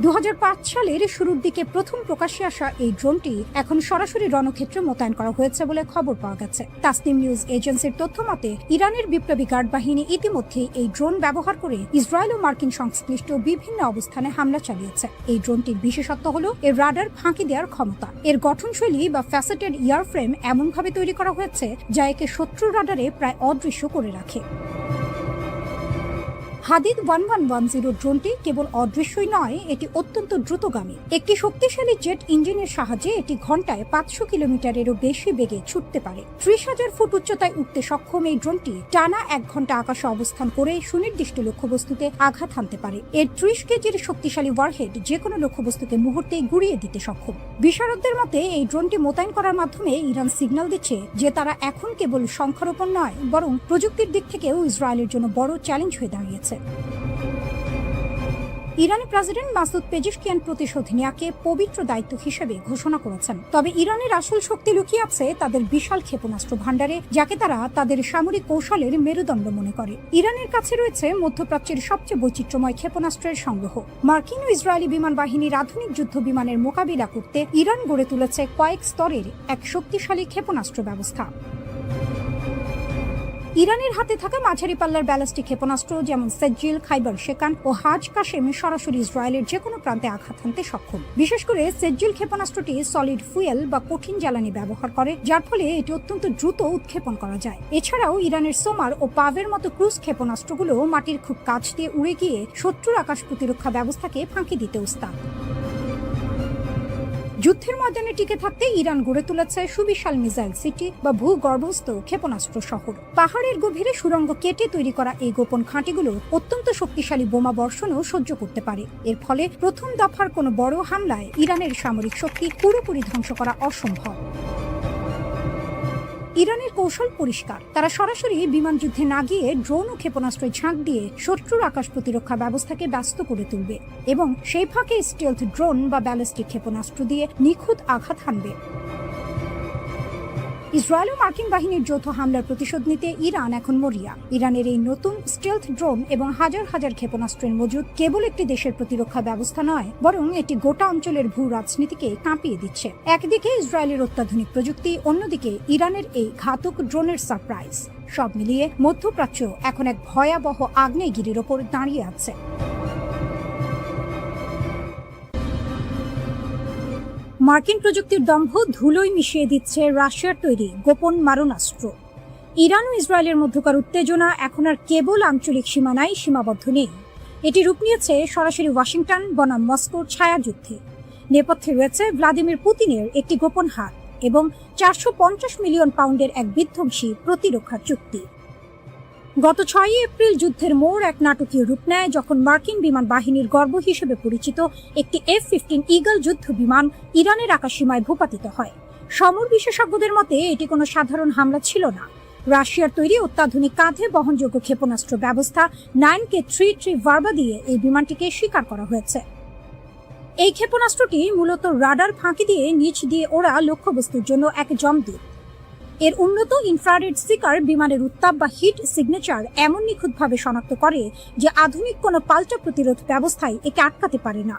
2005 সালের শুরুর দিকে প্রথম প্রকাশ্যে আসা এই ড্রোনটি এখন সরাসরি রণক্ষেত্রে মোতায়েন করা হয়েছে বলে খবর পাওয়া গেছে। তাসনিম নিউজ এজেন্সির তথ্য মতে, ইরানের বিপ্লবী গার্ড বাহিনী ইতিমধ্যেই এই ড্রোন ব্যবহার করে ইসরায়েল ও মার্কিন সংশ্লিষ্ট বিভিন্ন অবস্থানে হামলা চালিয়েছে। এই ড্রোনটির বিশেষত্ব হলো এর রাডার ফাঁকি দেওয়ার ক্ষমতা। এর গঠনশৈলী বা ফ্যাসেটেড ইয়ারফ্রেম এমনভাবে তৈরি করা হয়েছে যা একে শত্রুর রাডারে প্রায় অদৃশ্য করে রাখে। হাদিদ 1110 ড্রোনটি কেবল অদৃশ্যই নয়, এটি অত্যন্ত দ্রুতগামী। একটি শক্তিশালী জেট ইঞ্জিনের সাহায্যে এটি ঘন্টায় 500 কিলোমিটারেরও বেশি বেগে ছুটতে পারে। 30,000 ফুট উচ্চতায় উঠতে সক্ষম এই ড্রোনটি টানা 1 ঘন্টা আকাশে অবস্থান করে সুনির্দিষ্ট লক্ষ্যবস্তুতে আঘাত হানতে পারে। এর 30 কেজির শক্তিশালী ওয়ারহেড যে কোনো লক্ষ্যবস্তুকে মুহূর্তেই গুঁড়িয়ে দিতে সক্ষম। বিশারদদের মতে, এই ড্রোনটি মোতায়েন করার মাধ্যমে ইরান সিগন্যাল দিচ্ছে যে তারা এখন কেবল সংখ্যারোপণ নয়, বরং প্রযুক্তির দিক থেকেও ইসরায়েলের জন্য বড় চ্যালেঞ্জ হয়ে দাঁড়িয়েছে। ইরানি প্রেসিডেন্ট মাসুদ পেজিশকিয়ান প্রতিশোধ নেওয়াকে পবিত্র দায়িত্ব হিসেবে ঘোষণা করেছেন। তবে ইরানের আসল শক্তি লুকিয়ে আছে তাদের বিশাল ক্ষেপণাস্ত্র ভান্ডারে, যাকে তারা তাদের সামরিক কৌশলের মেরুদণ্ড মনে করে। ইরানের কাছে রয়েছে মধ্যপ্রাচ্যের সবচেয়ে বৈচিত্র্যময় ক্ষেপণাস্ত্রের সংগ্রহ। মার্কিন ও ইসরায়েলি বিমান বাহিনীর আধুনিক যুদ্ধ বিমানের মোকাবিলা করতে ইরান গড়ে তুলেছে কয়েক স্তরের এক শক্তিশালী ক্ষেপণাস্ত্র ব্যবস্থা। ইরানের হাতে থাকা মাঝারি পাল্লার ব্যালিস্টিক ক্ষেপণাস্ত্র যেমন সেজ্জিল, খাইবার শেকান ও হাজ কাশেম সরাসরি ইসরায়েলের যে কোনো প্রান্তে আঘাত হানতে সক্ষম। বিশেষ করে সেজ্জিল ক্ষেপণাস্ত্রটি সলিড ফুয়েল বা কঠিন জ্বালানি ব্যবহার করে, যার ফলে এটি অত্যন্ত দ্রুত উৎক্ষেপণ করা যায়। এছাড়াও ইরানের সোমার ও পাভের মতো ক্রুজ ক্ষেপণাস্ত্রগুলো মাটির খুব কাছ দিয়ে উড়ে গিয়ে শত্রুর আকাশ প্রতিরক্ষা ব্যবস্থাকে ফাঁকি দিতে উস্তাদ। যুদ্ধের ময়দানে টিকে থাকতে ইরান গড়ে তুলেছে সুবিশাল মিসাইল সিটি বা ভূগর্ভস্থ ক্ষেপণাস্ত্র শহর। পাহাড়ের গভীরে সুড়ঙ্গ কেটে তৈরি করা এই গোপন ঘাঁটিগুলো অত্যন্ত শক্তিশালী বোমা বর্ষণও সহ্য করতে পারে। এর ফলে প্রথম দফার কোনো বড় হামলায় ইরানের সামরিক শক্তি পুরোপুরি ধ্বংস করা অসম্ভব। ইরানের কৌশল পরিষ্কার, তারা সরাসরি বিমান যুদ্ধে না গিয়ে ড্রোন ও ক্ষেপণাস্ত্রের ঝাঁক দিয়ে শত্রুর আকাশ প্রতিরক্ষা ব্যবস্থাকে ব্যস্ত করে তুলবে এবং সেই ফাঁকে স্টেলথ ড্রোন বা ব্যালিস্টিক ক্ষেপণাস্ত্র দিয়ে নিখুঁত আঘাত হানবে। ইসরায়েল ও মার্কিন বাহিনীর যৌথ হামলার প্রতিশোধ নিতে ইরান এখন মরিয়া। ইরানের এই নতুন স্টেলথ ড্রোন এবং হাজার হাজার ক্ষেপণাস্ত্রের মজুদ কেবল একটি দেশের প্রতিরক্ষা ব্যবস্থা নয়, বরং এটি গোটা অঞ্চলের ভূ রাজনীতিকে কাঁপিয়ে দিচ্ছে। একদিকে ইসরায়েলের অত্যাধুনিক প্রযুক্তি, অন্যদিকে ইরানের এই ঘাতক ড্রোনের সারপ্রাইজ। সব মিলিয়ে মধ্যপ্রাচ্য এখন এক ভয়াবহ আগ্নেয়গিরির ওপর দাঁড়িয়ে আছে। মার্কিন প্রযুক্তির দম্ভ ধুলোয় মিশিয়ে দিচ্ছে রাশিয়ার তৈরি গোপন মারণাস্ত্র। ইরান ও ইসরায়েলের মধ্যকার উত্তেজনা এখন আর কেবল আঞ্চলিক সীমানায় সীমাবদ্ধ নেই, এটি রূপ নিয়েছে সরাসরি ওয়াশিংটন বনাম মস্কোর ছায়াযুদ্ধে। নেপথ্যে রয়েছে ভ্লাদিমির পুতিনের একটি গোপন হাত এবং 450 মিলিয়ন পাউন্ডের এক বিধ্বংসী প্রতিরক্ষা চুক্তি। গত 6 এপ্রিল যুদ্ধের মোড় এক নাটকীয় রূপ নেয় যখন মার্কিন বিমান বাহিনীর গর্ব হিসেবে পরিচিত একটি F-15 ঈগল যুদ্ধ বিমান ইরানের আকাশসীমায় ভূপাতিত হয়। সমর বিশেষজ্ঞদের মতে এটি কোনো সাধারণ হামলা ছিল না। রাশিয়ার তৈরি অত্যাধুনিক কাঁধে বহনযোগ্য ক্ষেপণাস্ত্র ব্যবস্থা 9K-33 ভার্বা দিয়ে এই বিমানটিকে শিকার করা হয়েছে। এই ক্ষেপণাস্ত্রটি মূলত রাডার ফাঁকি দিয়ে নিচ দিয়ে ওড়া লক্ষ্যবস্তুর জন্য এক জমদূত। এর উন্নত ইনফ্রারেড সিকার বিমানের উত্তাপ বা হিট সিগনেচার এমন নিখুঁতভাবে শনাক্ত করে যে আধুনিক কোনো পাল্টা প্রতিরোধ ব্যবস্থায় একে আটকাতে পারে না।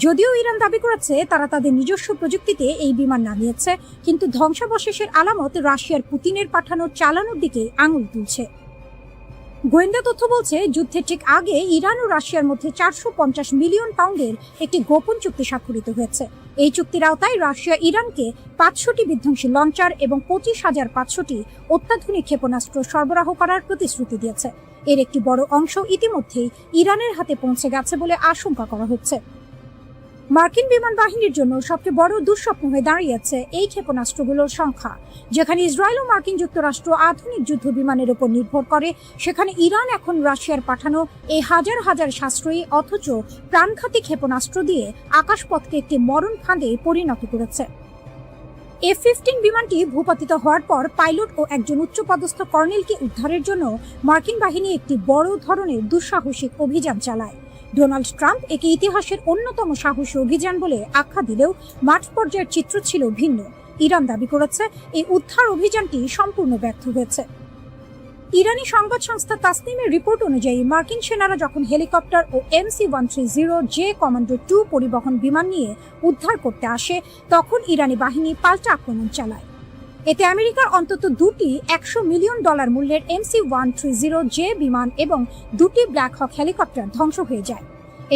যদিও ইরান দাবি করেছে তারা তাদের নিজস্ব প্রযুক্তিতে এই বিমান নামিয়েছে, কিন্তু ধ্বংসাবশেষের আলামত রাশিয়ার পুতিনের পাঠানো চালানোর দিকে আঙুল তুলছে। গোয়েন্দা তথ্য বলছে যুদ্ধের ঠিক আগে ইরান ও রাশিয়ার মধ্যে 450 মিলিয়ন পাউন্ডের একটি গোপন চুক্তি স্বাক্ষরিত হয়েছে। এই চুক্তির আওতায় রাশিয়া ইরানকে 500টি বিধ্বংসী লঞ্চার এবং 25,500টি অত্যাধুনিক ক্ষেপণাস্ত্র সরবরাহ করার প্রতিশ্রুতি দিয়েছে। এর একটি বড় অংশ ইতিমধ্যেই ইরানের হাতে পৌঁছে গেছে বলে আশঙ্কা করা হচ্ছে। মার্কিন বিমান বাহিনীর জন্য সবচেয়ে বড় দুঃস্বপ্ন হয়ে দাঁড়িয়েছে এই ক্ষেপণাস্ত্রগুলোর সংখ্যা। যেখানে ইসরায়েল ও মার্কিন যুক্তরাষ্ট্র আধুনিক যুদ্ধ বিমানের উপর নির্ভর করে, সেখানে ইরান এখন রাশিয়ার পাঠানো এই হাজার হাজার সাশ্রয়ী অথচ প্রাণঘাতী ক্ষেপণাস্ত্র দিয়ে আকাশপথকে একটি মরণ ফাঁদে পরিণত করেছে। F-15 বিমানটি ভূপাতিত হওয়ার পর পাইলট ও একজন উচ্চপদস্থ কর্নেলকে উদ্ধারের জন্য মার্কিন বাহিনী একটি বড় ধরনের দুঃসাহসিক অভিযান চালায়। ডোনাল্ড ট্রাম্প একে ইতিহাসের অন্যতম সাহসী অভিযান বলে আখ্যা দিলেও মাঠ পর্যায়ের চিত্র ছিল ভিন্ন। ইরান দাবি করেছে এই উদ্ধার অভিযানটি সম্পূর্ণ ব্যর্থ হয়েছে। ইরানি সংবাদ সংস্থা তাসনিমের রিপোর্ট অনুযায়ী মার্কিন সেনারা যখন হেলিকপ্টার ও MC-130J কমান্ডো 2 পরিবহন বিমান নিয়ে উদ্ধার করতে আসে, তখন ইরানি বাহিনী পাল্টা আক্রমণ চালায়। এতে আমেরিকার অন্তত 2টি $100 মিলিয়ন মূল্যের MC-130J বিমান এবং 2টি ব্ল্যাক হক হেলিকপ্টার ধ্বংস হয়ে যায়।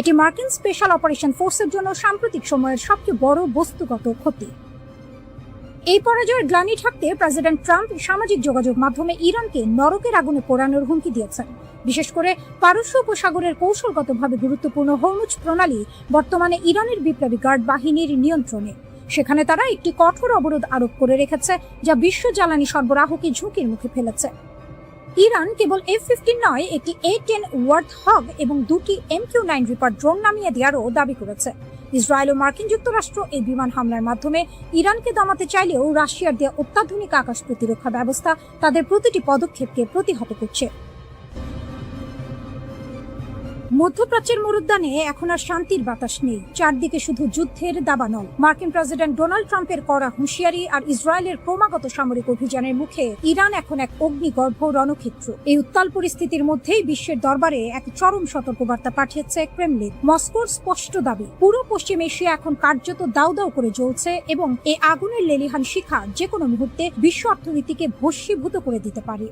এটি মার্কিন স্পেশাল অপারেশন ফোর্সের জন্য সাম্প্রতিক সময়ের সবচেয়ে বড় বস্তুগত ক্ষতি। এই পরাজয়ের গ্লানি ঢাকতে প্রেসিডেন্ট ট্রাম্প সামাজিক যোগাযোগ মাধ্যমে ইরানকে নরকের আগুনে পোড়ানোর হুমকি দিয়েছেন। বিশেষ করে পারস্য উপসাগরের কৌশলগতভাবে গুরুত্বপূর্ণ হরমুজ প্রণালী বর্তমানে ইরানের বিপ্লবী গার্ড বাহিনীর নিয়ন্ত্রণে। সেখানে তারা একটি কঠোর অবরোধ আরোপ করে রেখেছে, যা বিশ্ব জ্বালানি সরবরাহকে ঝুঁকির মুখে ফেলেছে। ইরান কেবল F-15 নয়, একটি A-10 ওয়ার্থহগ এবং 2টি MQ-9 রিপার ড্রোন নামিয়ে দেওয়ারও দাবি করেছে। ইসরায়েল ও মার্কিন যুক্তরাষ্ট্র এই বিমান হামলার মাধ্যমে ইরানকে দমাতে চাইলেও রাশিয়ার দেওয়া অত্যাধুনিক আকাশ প্রতিরক্ষা ব্যবস্থা তাদের প্রতিটি পদক্ষেপকে প্রতিহত করছে। মধ্যপ্রাচ্যের মরুদ্যানে এখন আর শান্তির বাতাস নেই, চারদিকে শুধু যুদ্ধের দাবানল। মার্কিন প্রেসিডেন্ট ডোনাল্ড ট্রাম্পের কড়া হুঁশিয়ারি আর ইসরায়েলের ক্রমাগত সামরিক অভিযানের মুখে ইরান এখন এক অগ্নিগর্ভ রণক্ষেত্র। এই উত্তাল পরিস্থিতির মধ্যেই বিশ্বের দরবারে এক চরম সতর্কবার্তা পাঠিয়েছে ক্রেমলিন। মস্কোর স্পষ্ট দাবি, পুরো পশ্চিম এশিয়া এখন কার্যত দাউ দাউ করে জ্বলছে এবং এই আগুনের লেলিহান শিখা যে কোনো মুহূর্তে বিশ্ব অর্থনীতিকে ভস্মীভূত করে দিতে পারে।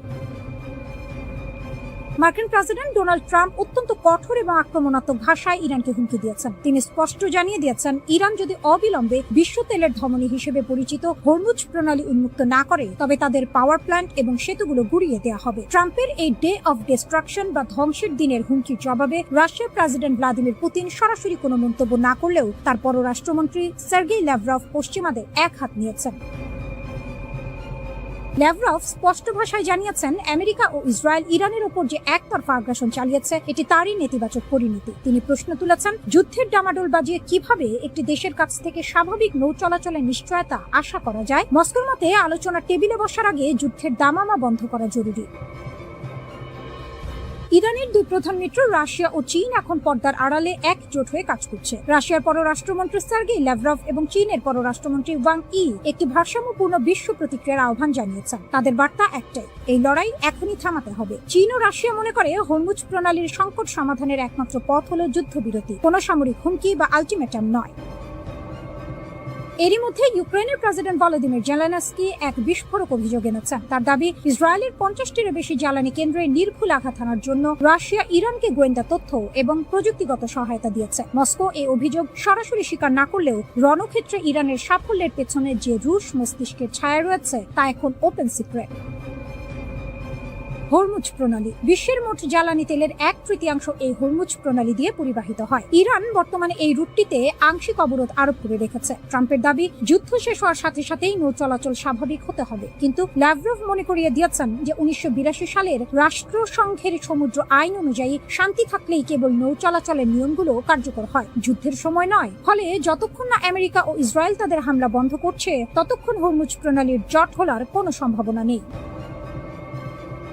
মার্কিন প্রেসিডেন্ট ডোনাল্ড ট্রাম্প অত্যন্ত কঠোর এবং আক্রমণাত্মক ভাষায় ইরানকে হুমকি দিয়েছেন। তিনি স্পষ্ট জানিয়ে দিয়েছেন, ইরান যদি অবিলম্বে বিশ্ব তেলের ধমনী হিসেবে পরিচিত হরমুজ প্রণালী উন্মুক্ত না করে তবে তাদের পাওয়ার প্ল্যান্ট এবং সেতুগুলো গুড়িয়ে দেওয়া হবে। ট্রাম্পের এই ডে অফ ডিস্ট্রাকশন বা ধ্বংসের দিনের হুমকির জবাবে রাশিয়ার প্রেসিডেন্ট ভ্লাদিমির পুতিন সরাসরি কোনো মন্তব্য না করলেও তার পররাষ্ট্রমন্ত্রী সার্গেই ল্যাভরভ পশ্চিমাদের এক হাত নিয়েছেন। ল্যাভরভ স্পষ্ট ভাষায় জানিয়েছেন, আমেরিকা ও ইসরায়েল ইরানের ওপর যে একতরফা আগ্রাসন চালিয়েছে এটি তারই নেতিবাচক পরিণতি। তিনি প্রশ্ন তুলেছেন, যুদ্ধের ডামাডোল বাজিয়ে কিভাবে একটি দেশের কাছ থেকে স্বাভাবিক নৌ চলাচলের নিশ্চয়তা আশা করা যায়। মস্কোর মতে আলোচনার টেবিলে বসার আগে যুদ্ধের দামামা বন্ধ করা জরুরি। ইরানের দুই প্রধান মিত্র রাশিয়া ও চীন এখন পর্দার আড়ালে একজোট হয়ে কাজ করছে। রাশিয়ার পররাষ্ট্রমন্ত্রী সার্গেই ল্যাভরভ এবং চীনের পররাষ্ট্রমন্ত্রী ওয়াং ই একটি ভারসাম্যপূর্ণ বিশ্ব প্রতিক্রিয়ার আহ্বান জানিয়েছেন। তাদের বার্তা একটাই, এই লড়াই এখনই থামাতে হবে। চীন ও রাশিয়া মনে করে হরমুজ প্রণালীর সংকট সমাধানের একমাত্র পথ হল যুদ্ধবিরতি, কোনো সামরিক হুমকি বা আলটিমেটাম নয়। এরই মধ্যে ইউক্রেনের প্রেসিডেন্ট ভলোদিমির জেলেনস্কি এক বিস্ফোরক অভিযোগ এনেছেন। তার দাবি, ইসরায়েলের 50টিরও বেশি জ্বালানি কেন্দ্রে নির্ভুল আঘাত হানার জন্য রাশিয়া ইরানকে গোয়েন্দা তথ্য এবং প্রযুক্তিগত সহায়তা দিয়েছে। মস্কো এই অভিযোগ সরাসরি স্বীকার না করলেও রণক্ষেত্রে ইরানের সাফল্যের পেছনে যে রুশ মস্তিষ্কের ছায়া রয়েছে তা এখন ওপেন সিক্রেট। হরমুজ প্রণালী বিশ্বের মোট জ্বালানি তেলের 1/3 এই হরমুজ প্রণালী দিয়ে পরিবাহিত হয়। ইরান বর্তমানে এই রুটটিতে আংশিক অবরোধ আরোপ করে রেখেছে। ট্রাম্পের দাবি, যুদ্ধ শেষ হওয়ার সাথে সাথেই নৌ চলাচল স্বাভাবিক হতে হবে। কিন্তু ল্যাভরভ মনে করিয়ে দিয়েছেন যে 1982 সালের রাষ্ট্রসংঘের সমুদ্র আইন অনুযায়ী শান্তি থাকলেই কেবল নৌ চলাচলের নিয়মগুলো কার্যকর হয়, যুদ্ধের সময় নয়। ফলে যতক্ষণ না আমেরিকা ও ইসরায়েল তাদের হামলা বন্ধ করছে ততক্ষণ হরমুজ প্রণালীর জট খোলার কোনো সম্ভাবনা নেই।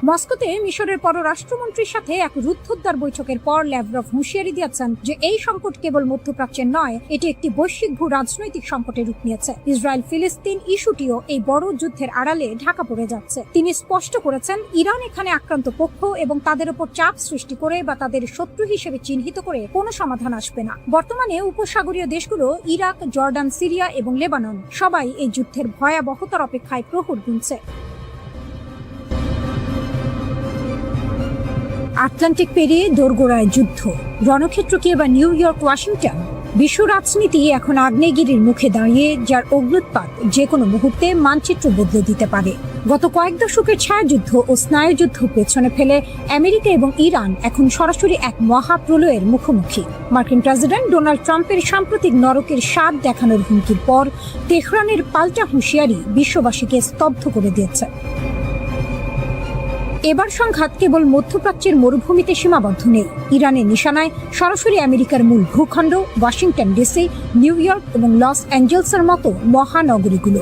মস্কোতে মিশরের পররাষ্ট্রমন্ত্রীর সাথে এক রুদ্ধদ্বার বৈঠকের পর ল্যাভরভ হুঁশিয়ারি দিয়েছেন যে এই সংকট কেবল মধ্যপ্রাচ্যের নয়, এটি একটি বৈশ্বিক ভূ রাজনৈতিক সংকটে রূপ নিয়েছে। ইসরায়েল ফিলিস্তিন ইস্যুটিও এই বড় যুদ্ধের আড়ালে ঢাকা পড়ে যাচ্ছে। তিনি স্পষ্ট করেছেন, ইরান এখানে আক্রান্ত পক্ষ এবং তাদের উপর চাপ সৃষ্টি করে বা তাদের শত্রু হিসেবে চিহ্নিত করে কোনো সমাধান আসবে না। বর্তমানে উপসাগরীয় দেশগুলো ইরাক, জর্ডান, সিরিয়া এবং লেবানন সবাই এই যুদ্ধের ভয়াবহতার অপেক্ষায় প্রহর গুনছে। আটলান্টিক পেরিয়ে দোরগোড়ায় যুদ্ধ, রণক্ষেত্র কি এবার নিউ ইয়র্ক, ওয়াশিংটন? বিশ্ব রাজনীতি এখন আগ্নেয়গিরির মুখে দাঁড়িয়ে, যার অগ্ন্যুৎপাত যে কোনো মুহূর্তে মানচিত্র বদলে দিতে পারে। গত কয়েক দশকের ছায়াযুদ্ধ ও স্নায়ুযুদ্ধ পেছনে ফেলে আমেরিকা এবং ইরান এখন সরাসরি এক মহাপ্রলয়ের মুখোমুখি। মার্কিন প্রেসিডেন্ট ডোনাল্ড ট্রাম্পের সাম্প্রতিক নরকের স্বাদ দেখানোর হুমকির পর তেহরানের পাল্টা হুঁশিয়ারি বিশ্ববাসীকে স্তব্ধ করে দিয়েছে। এবার সংঘাত কেবল মধ্যপ্রাচ্যের মরুভূমিতে সীমাবদ্ধ নেই। ইরানের নিশানায় সরাসরি আমেরিকার মূল ভূখণ্ড, ওয়াশিংটন ডিসি, নিউ ইয়র্ক এবং লস অ্যাঞ্জেলসের মতো মহানগরীগুলো।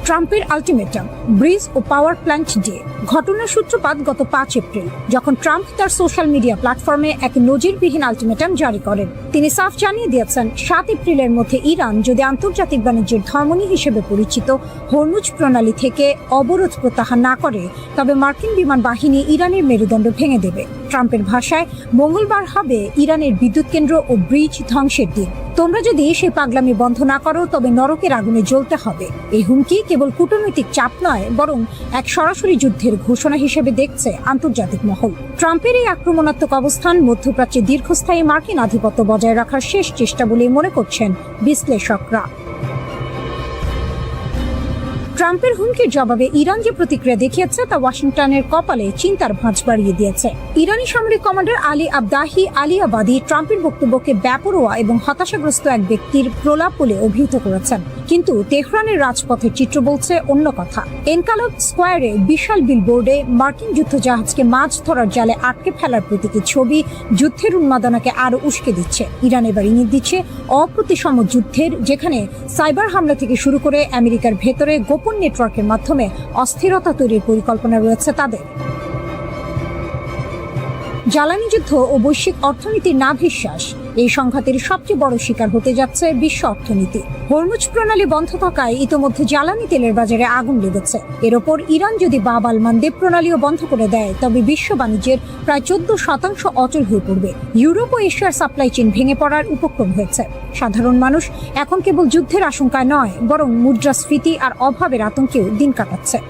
ট্রাম্পের আলটিমেটাম, ব্রিজ ও পাওয়ার প্ল্যান্ট ডে। ঘটনার সূত্রপাত গত 5 এপ্রিল, যখন ট্রাম্প তার সোশ্যাল মিডিয়া প্ল্যাটফর্মে এক নজিরবিহীন আলটিমেটাম জারি করেন। তিনি সাফ জানিয়ে দিয়েছেন, 7 এপ্রিলের মধ্যে ইরান যদি আন্তর্জাতিক বাণিজ্যের ধমনী হিসেবে পরিচিত হরমুজ প্রণালী থেকে অবরোধ প্রত্যাহার না করে তবে মার্কিন বিমান বাহিনী ইরানের মেরুদণ্ড ভেঙে দেবে। ট্রাম্পের ভাষায়, মঙ্গলবার হবে ইরানের বিদ্যুৎ কেন্দ্র ও ব্রিজ ধ্বংসের দিন। তোমরা যদি সেই পাগলামি বন্ধ না করো তবে নরকের আগুনে জ্বলতে হবে। এই হুমকি কেবল কূটনৈতিক চাপ নয়, বরং এক সরাসরি যুদ্ধের ঘোষণা হিসেবে দেখছে আন্তর্জাতিক মহল। ট্রাম্পের এই আক্রমণাত্মক অবস্থান মধ্যপ্রাচ্যে দীর্ঘস্থায়ী মার্কিন আধিপত্য বজায় রাখার শেষ চেষ্টা বলে মনে করছেন বিশ্লেষকরা। ট্রাম্পের হুমকির জবাবে ইরান যে প্রতিক্রিয়া দেখিয়েছে তা ওয়াশিংটনের কপালে চিন্তার ভাঁজ বাড়িয়ে দিয়েছে। ইরানি সামরিক কমান্ডার আলী আবদাহি আলিয়াবাদী ট্রাম্পের বক্তব্যকে বেপরোয়া এবং হতাশাগ্রস্ত এক ব্যক্তির প্রলাপ বলে অভিহিত করেছেন। কিন্তু তেহরানের রাজপথের চিত্র বলছে অন্য কথা। এনকালব স্কোয়ারে বিশাল বিলবোর্ডে মার্কিন যুদ্ধজাহাজকে মাছ ধরার জালে আটকে ফেলার প্রতীকী ছবি যুদ্ধের উন্মাদনাকে আরো উস্কে দিচ্ছে। ইরান এবার ইঙ্গিত দিচ্ছে অপ্রতিসম যুদ্ধের, যেখানে সাইবার হামলা থেকে শুরু করে আমেরিকার ভেতরে গোপন নেটওয়ার্কের মাধ্যমে অস্থিরতা তৈরির পরিকল্পনা রয়েছে তাদের। জ্বালানি যুদ্ধ ও বৈশ্বিক অর্থনীতির নাভিশ্বাস, এই সংঘাতের সবচেয়ে বড় শিকার হতে যাচ্ছে বিশ্ব অর্থনীতি। হরমুজ প্রণালী বন্ধ থাকায় ইতোমধ্যে জ্বালানি তেলের বাজারে আগুন লেগেছে। এর ওপর ইরান যদি বাব আল মানদেব প্রণালীও বন্ধ করে দেয় তবে বিশ্ব বাণিজ্যের প্রায় 14% অচল হয়ে পড়বে। ইউরোপ ও এশিয়ার সাপ্লাই চেইন ভেঙে পড়ার উপক্রম হয়েছে। সাধারণ মানুষ এখন কেবল যুদ্ধের আশঙ্কায় নয়, বরং মুদ্রাস্ফীতি আর অভাবের আতঙ্কেও দিন কাটাচ্ছে।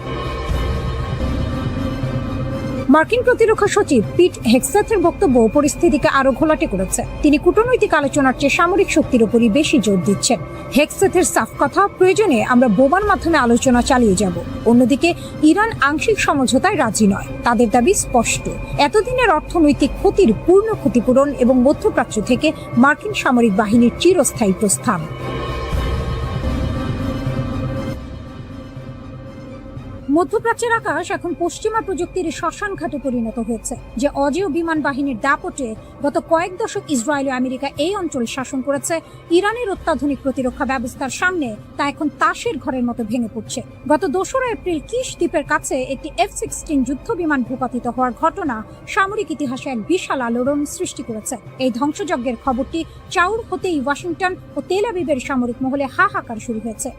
মার্কিন প্রতিরক্ষা সচিব পিট হেগসেথের বক্তব্য পরিস্থিতিকে আরো ঘোলাটে করেছে। তিনি কূটনৈতিক আলোচনার চেয়ে সামরিক শক্তির উপরই বেশি জোর দিচ্ছেন। হেগসেথের সাফ কথা, প্রয়োজনে আমরা বোমার মাধ্যমে আলোচনা চালিয়ে যাব। অন্যদিকে ইরান আংশিক সমঝোতায় রাজি নয়। তাদের দাবি স্পষ্ট, এতদিনের অর্থনৈতিক ক্ষতির পূর্ণ ক্ষতিপূরণ এবং মধ্যপ্রাচ্য থেকে মার্কিন সামরিক বাহিনীর চিরস্থায়ী প্রস্থান। মধ্যপ্রাচ্যের আকাশ এখন পশ্চিমা প্রযুক্তির শ্মশান ঘাটে পরিণত হয়েছে। যে অজেয় বিমান বাহিনীর দাপটে গত কয়েক দশক ইসরায়েল ও আমেরিকা এই অঞ্চল শাসন করেছে, ইরানের অত্যাধুনিক প্রতিরক্ষা ব্যবস্থার সামনে তা এখন তাসের ঘরের মতো ভেঙে পড়ছে। গত 2 এপ্রিল কিশ দ্বীপের কাছে একটি F-16 যুদ্ধ বিমান ভূপাতিত হওয়ার ঘটনা সামরিক ইতিহাসে এক বিশাল আলোড়ন সৃষ্টি করেছে। এই ধ্বংসযজ্ঞের খবরটি চাউর হতেই ওয়াশিংটন ও তেল আবিবের সামরিক মহলে হাহাকার শুরু হয়েছে।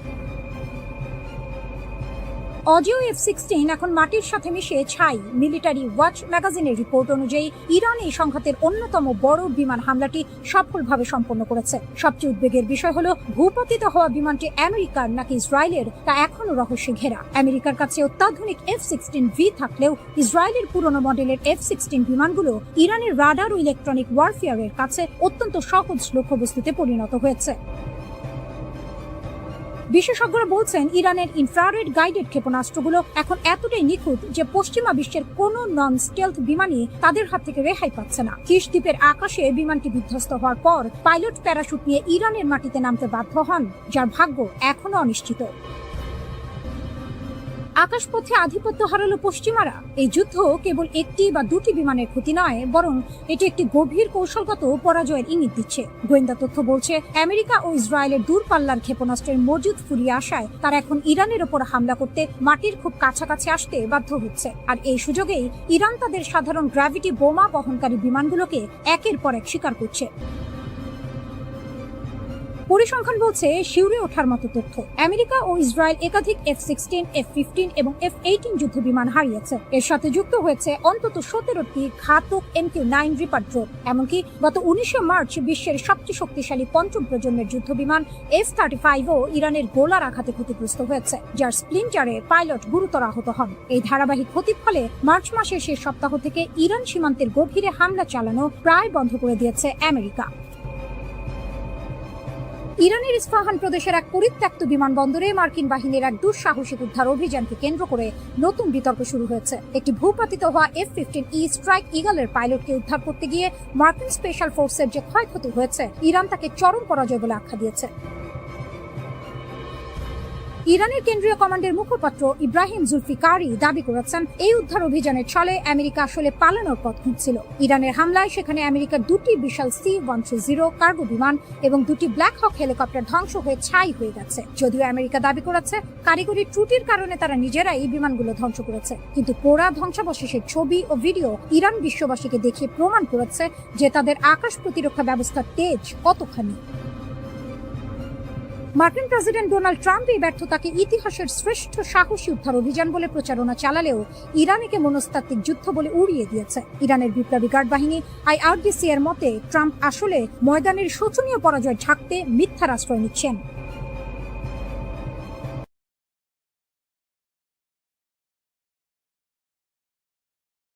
অজেয় F-16 এখন মাটির সাথে মিশে ছাই। মিলিটারি ওয়াচ ম্যাগাজিনের রিপোর্ট অনুযায়ী ইরান এই সংঘাতের অন্যতম বড় বিমান হামলাটি সফলভাবে সম্পন্ন করেছে। সবচেয়ে উদ্বেগের বিষয় হলো, ভূপাতিত হওয়া বিমানটি আমেরিকার নাকি ইসরায়েলের তা এখনো রহস্যে ঘেরা। আমেরিকার কাছে অত্যাধুনিক F-16V থাকলেও ইসরায়েলের পুরনো মডেলের F-16 বিমানগুলো ইরানের রাডার ও ইলেকট্রনিক ওয়ারফেয়ারের কাছে অত্যন্ত সহজ লক্ষ্যবস্তুতে পরিণত হয়েছে। বিশেষজ্ঞরা বলছেন, ইরানের ইনফ্রারেড গাইডেড ক্ষেপণাস্ত্রগুলো এখন এতটাই নিখুঁত যে পশ্চিমা বিশ্বের কোনো নন স্টেলথ বিমানই তাদের হাত থেকে রেহাই পাচ্ছে না। কিশ দ্বীপের আকাশে বিমানটি বিধ্বস্ত হওয়ার পর পাইলট প্যারাশুট নিয়ে ইরানের মাটিতে নামতে বাধ্য হন, যার ভাগ্য এখনো অনিশ্চিত। আকাশপথে আধিপত্য হারালো পশ্চিমারা। এই যুদ্ধ কেবল একটি বা দুটি বিমানের ক্ষতি নয়, বরং এটি একটি গভীর কৌশলগত পরাজয়ের ইঙ্গিত দিচ্ছে। গোয়েন্দা তথ্য বলছে, আমেরিকা ও ইসরায়েলের দূরপাল্লার ক্ষেপণাস্ত্রের মজুদ ফুরিয়ে আসায় তারা এখন ইরানের ওপর হামলা করতে মাটির খুব কাছাকাছি আসতে বাধ্য হচ্ছে। আর এই সুযোগেই ইরান তাদের সাধারণ গ্র্যাভিটি বোমা বহনকারী বিমানগুলোকে একের পর এক শিকার করছে। পরিসংখ্যান বলছে, শিউরে ওঠার মতো তথ্য, আমেরিকা ও ইসরায়েল একাধিক F-16, F-15 এবং F-18 যুদ্ধ বিমান হারিয়েছে। এর সাথে যুক্ত হয়েছে অন্তত 17টি ঘাতক MQ-9 রিপার ড্রোন। এমনকি গত 19 মার্চ বিশ্বের সবচেয়ে শক্তিশালী পঞ্চম প্রজন্মের যুদ্ধ বিমান F-35ও ইরানের গোলার আঘাতে ক্ষতিগ্রস্ত হয়েছে, যার স্প্লিন্টারে পাইলট গুরুতর আহত হন। এই ধারাবাহিক ক্ষতির ফলে মার্চ মাসের শেষ সপ্তাহ থেকে ইরান সীমান্তের গভীরে হামলা চালানো প্রায় বন্ধ করে দিয়েছে আমেরিকা। ইরানের ইস্পাহান প্রদেশের এক পরিত্যক্ত বিমানবন্দরে মার্কিন বাহিনীর এক দুঃসাহসিক উদ্ধার অভিযানকে কেন্দ্র করে নতুন বিতর্ক শুরু হয়েছে। একটি ভূপাতিত হওয়া F-15E স্ট্রাইক ইগলের পাইলটকে উদ্ধার করতে গিয়ে মার্কিন স্পেশাল ফোর্সের যে ক্ষয়ক্ষতি হয়েছে, ইরান তাকে চরম পরাজয় বলে আখ্যা দিয়েছে। ইরানের কেন্দ্রীয় কমান্ডের মুখপাত্র ইব্রাহিম জুলফিকারি দাবি করেছেন, এই উদ্ধার অভিযানের ছলে আমেরিকা আসলে পালানোর পথ খুঁজছিল। ইরানের হামলায় সেখানে আমেরিকার 2টি বিশাল C-130 কার্গো বিমান এবং 2টি ব্ল্যাক হক হেলিকপ্টার ধ্বংস হয়ে ছাই হয়ে গেছে। যদিও আমেরিকা দাবি করেছে, কারিগরি ত্রুটির কারণে তারা নিজেরাই বিমানগুলো ধ্বংস করেছে, কিন্তু পোড়া ধ্বংসাবশেষের ছবি ও ভিডিও ইরান বিশ্ববাসীকে দেখিয়ে প্রমাণ করেছে যে তাদের আকাশ প্রতিরক্ষা ব্যবস্থার তেজ কতখানি। মার্কিন প্রেসিডেন্ট ডোনাল্ড ট্রাম্প এই ব্যর্থতাকে ইতিহাসের শ্রেষ্ঠ সাহসী উদ্ধার অভিযান বলে প্রচারণা চালালেও ইরানকে মনস্তাত্ত্বিক যুদ্ধ বলে উড়িয়ে দিয়েছে। ইরানের বিপ্লবী গার্ড বাহিনী IRGC এর মতে, ট্রাম্প আসলে ময়দানের শোচনীয় পরাজয় ঢাকতে মিথ্যার আশ্রয় নিচ্ছেন।